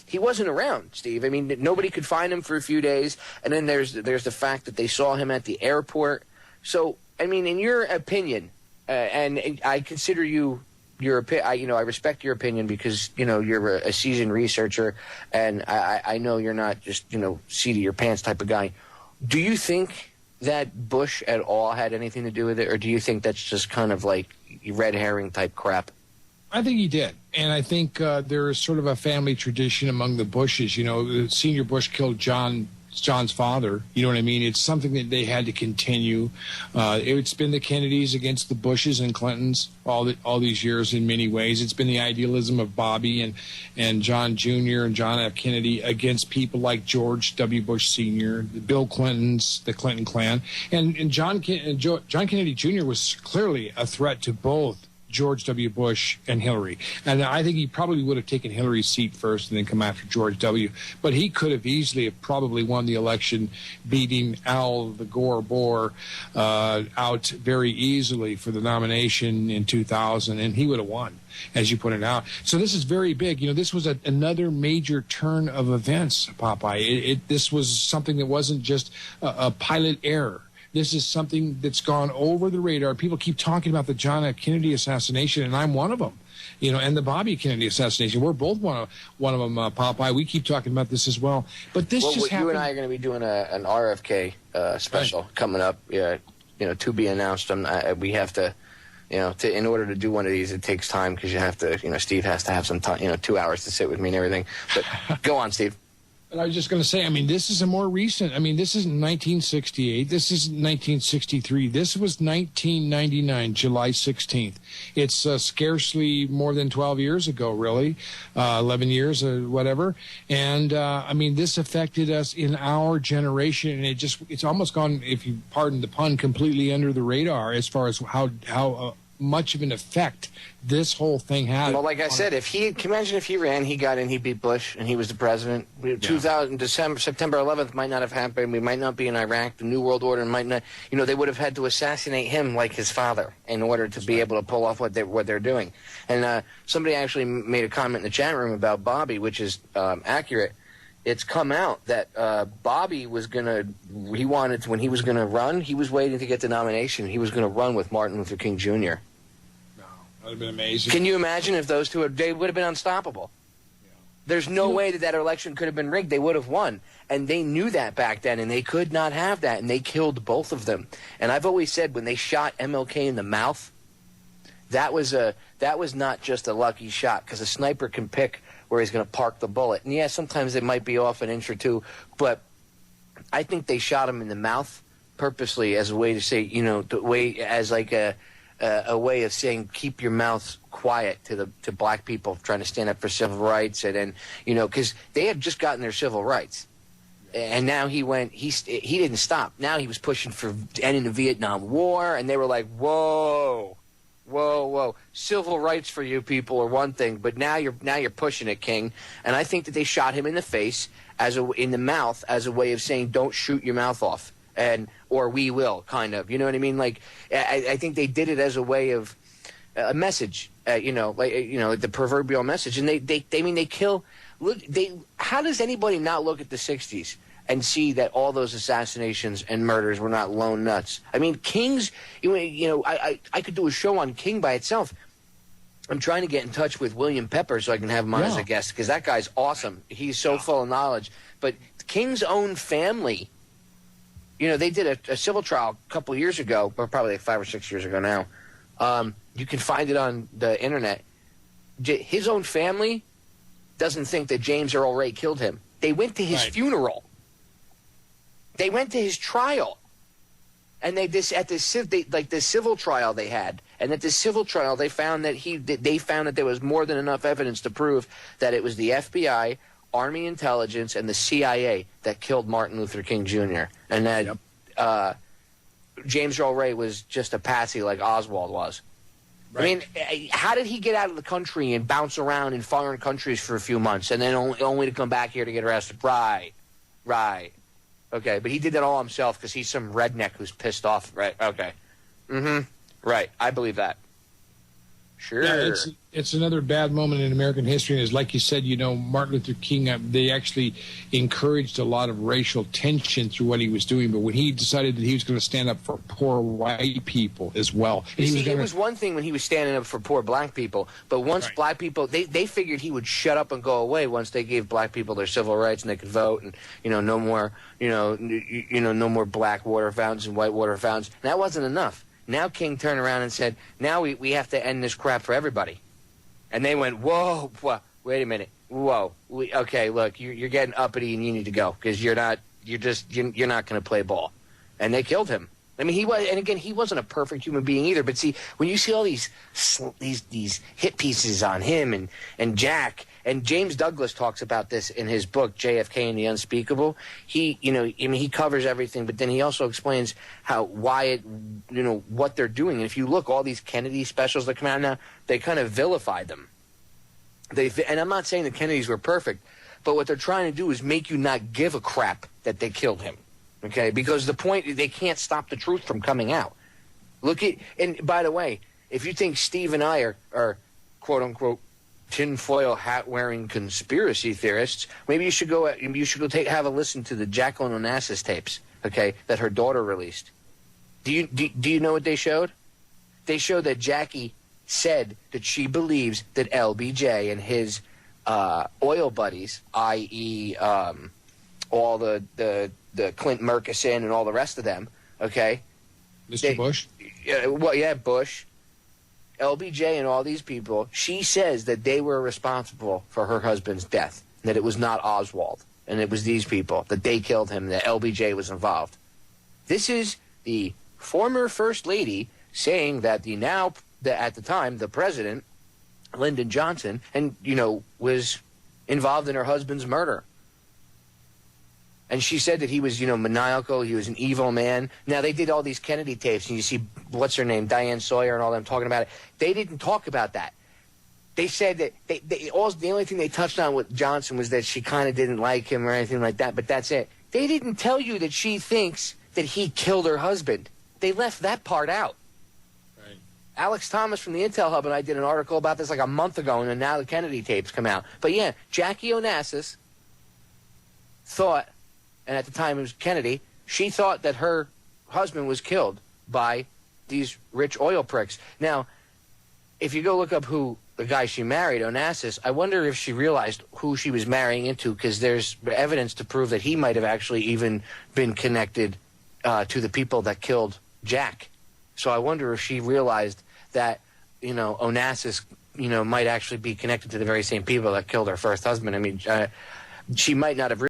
he wasn't around, Steve. I mean, nobody could find him for a few days. And then there's the fact that they saw him at the airport. So, I mean, in your opinion, and I consider I respect your opinion because, you're a seasoned researcher, and I know you're not just, seat of your pants type of guy. Do you think that Bush at all had anything to do with it, or do you think that's just kind of like red herring type crap? I think he did. And I think there is sort of a family tradition among the Bushes. Senior Bush killed John's father. You know what I mean? It's something that they had to continue. It's been the Kennedys against the Bushes and Clintons all these years in many ways. It's been the idealism of Bobby and John Jr. and John F. Kennedy against people like George W. Bush Sr., the Bill Clintons, the Clinton clan. And John Kennedy Jr. was clearly a threat to both George W. Bush and Hillary. And I think he probably would have taken Hillary's seat first and then come after George W. But he could have easily probably won the election, beating Al the Gore Boer out very easily for the nomination in 2000, and he would have won, as you pointed out. So this is very big. This was another major turn of events, Popeye. This was something that wasn't just a pilot error. This is something that's gone over the radar. People keep talking about the John F. Kennedy assassination, and I'm one of them. And the Bobby Kennedy assassination. We're both one of them, Popeye. We keep talking about this as well. But this just happened. You and I are going to be doing an RFK special coming up. To be announced. We have to, in order to do one of these, it takes time because you have to. Steve has to have some time. 2 hours to sit with me and everything. But go on, Steve. But I was just going to say, this is a more recent. This isn't 1968. This isn't 1963. This was 1999, July 16th. It's scarcely more than 12 years ago, really, 11 years or whatever. And, this affected us in our generation, and it's almost gone, if you pardon the pun, completely under the radar as far as how much of an effect this whole thing had. Well, like I said, imagine if he ran, he got in, he beat Bush, and he was the president. September 11th might not have happened. We might not be in Iraq. The New World Order might not. They would have had to assassinate him like his father in order to be able to pull off what they're doing. And somebody actually made a comment in the chat room about Bobby, which is accurate. It's come out that Bobby was when he was going to run, he was waiting to get the nomination. He was going to run with Martin Luther King Jr. That would have been amazing. Can you imagine if those two, they would have been unstoppable? Yeah. There's no way that election could have been rigged. They would have won. And they knew that back then, and they could not have that, and they killed both of them. And I've always said when they shot MLK in the mouth, that was not just a lucky shot, because a sniper can pick where he's going to park the bullet. And yeah, sometimes it might be off an inch or two, but I think they shot him in the mouth purposely as a way to say, as like a way of saying keep your mouth quiet to black people trying to stand up for civil rights, and then because they had just gotten their civil rights. And now he didn't stop. Now he was pushing for ending the Vietnam War, and they were like, whoa, civil rights for you people are one thing, but now you're pushing it, King. And I think that they shot him in the face in the mouth as a way of saying, don't shoot your mouth off, or we will, kind of. You know what I mean? Like, I think they did it as a way of a message, the proverbial message. And they kill. Look, how does anybody not look at the 60s and see that all those assassinations and murders were not lone nuts? I mean, King's, I could do a show on King by itself. I'm trying to get in touch with William Pepper so I can have him on as a guest, because that guy's awesome. He's so full of knowledge. But King's own family, they did a civil trial a couple of years ago, or probably like 5 or 6 years ago now. You can find it on the internet. His own family doesn't think that James Earl Ray killed him. They went to his funeral. They went to his trial, and the civil trial they had, and at the civil trial they found that there was more than enough evidence to prove that it was the FBI, Army intelligence, and the CIA that killed Martin Luther King Jr. and that James Earl Ray was just a patsy like Oswald was. Right. I mean, how did he get out of the country and bounce around in foreign countries for a few months and then only to come back here to get arrested? Right. Okay, but he did that all himself because he's some redneck who's pissed off. Right, okay. Right, I believe that. Sure. Yeah, it's another bad moment in American history. And like you said, Martin Luther King, they actually encouraged a lot of racial tension through what he was doing. But when he decided that he was going to stand up for poor white people as well. It was one thing when he was standing up for poor black people. But once black people, they figured he would shut up and go away once they gave black people their civil rights and they could vote and, no more, no more black water fountains and white water fountains. And that wasn't enough. Now King turned around and said, now we have to end this crap for everybody. And they went, whoa, wait a minute. Whoa. Okay, look, you're getting uppity and you need to go because you're not going to play ball. And they killed him. I mean, he wasn't a perfect human being either. But see, when you see all these hit pieces on him and Jack, and James Douglas talks about this in his book JFK and the Unspeakable. He covers everything, but then he also explains what they're doing. And if you look, all these Kennedy specials that come out now, they kind of vilify them. And I'm not saying the Kennedys were perfect, but what they're trying to do is make you not give a crap that they killed him. Okay, because the point, they can't stop the truth from coming out. And by the way, if you think Steve and I are quote unquote tinfoil hat wearing conspiracy theorists, maybe you should go have a listen to the Jacqueline Onassis tapes, okay, that her daughter released. Do you know what they showed? They showed that Jackie said that she believes that LBJ and his oil buddies, i.e. All the Clint Murchison and all the rest of them, okay? Bush? Bush. LBJ and all these people, she says that they were responsible for her husband's death, that it was not Oswald, and it was these people, that they killed him, that LBJ was involved. This is the former First Lady saying that at the time, the president, Lyndon Johnson, was involved in her husband's murder. And she said that he was, maniacal, he was an evil man. Now, they did all these Kennedy tapes, and you see, what's her name, Diane Sawyer and all them talking about it. They didn't talk about that. They said that the only thing they touched on with Johnson was that she kind of didn't like him or anything like that, but that's it. They didn't tell you that she thinks that he killed her husband. They left that part out. Right. Alex Thomas from the Intel Hub and I did an article about this like a month ago, and then now the Kennedy tapes come out. But yeah, Jackie Onassis thought, and at the time it was Kennedy, she thought that her husband was killed by these rich oil pricks. Now, if you go look up who the guy she married, Onassis, I wonder if she realized who she was marrying into, because there's evidence to prove that he might have actually even been connected to the people that killed Jack. So I wonder if she realized that Onassis, might actually be connected to the very same people that killed her first husband. I mean, she might not have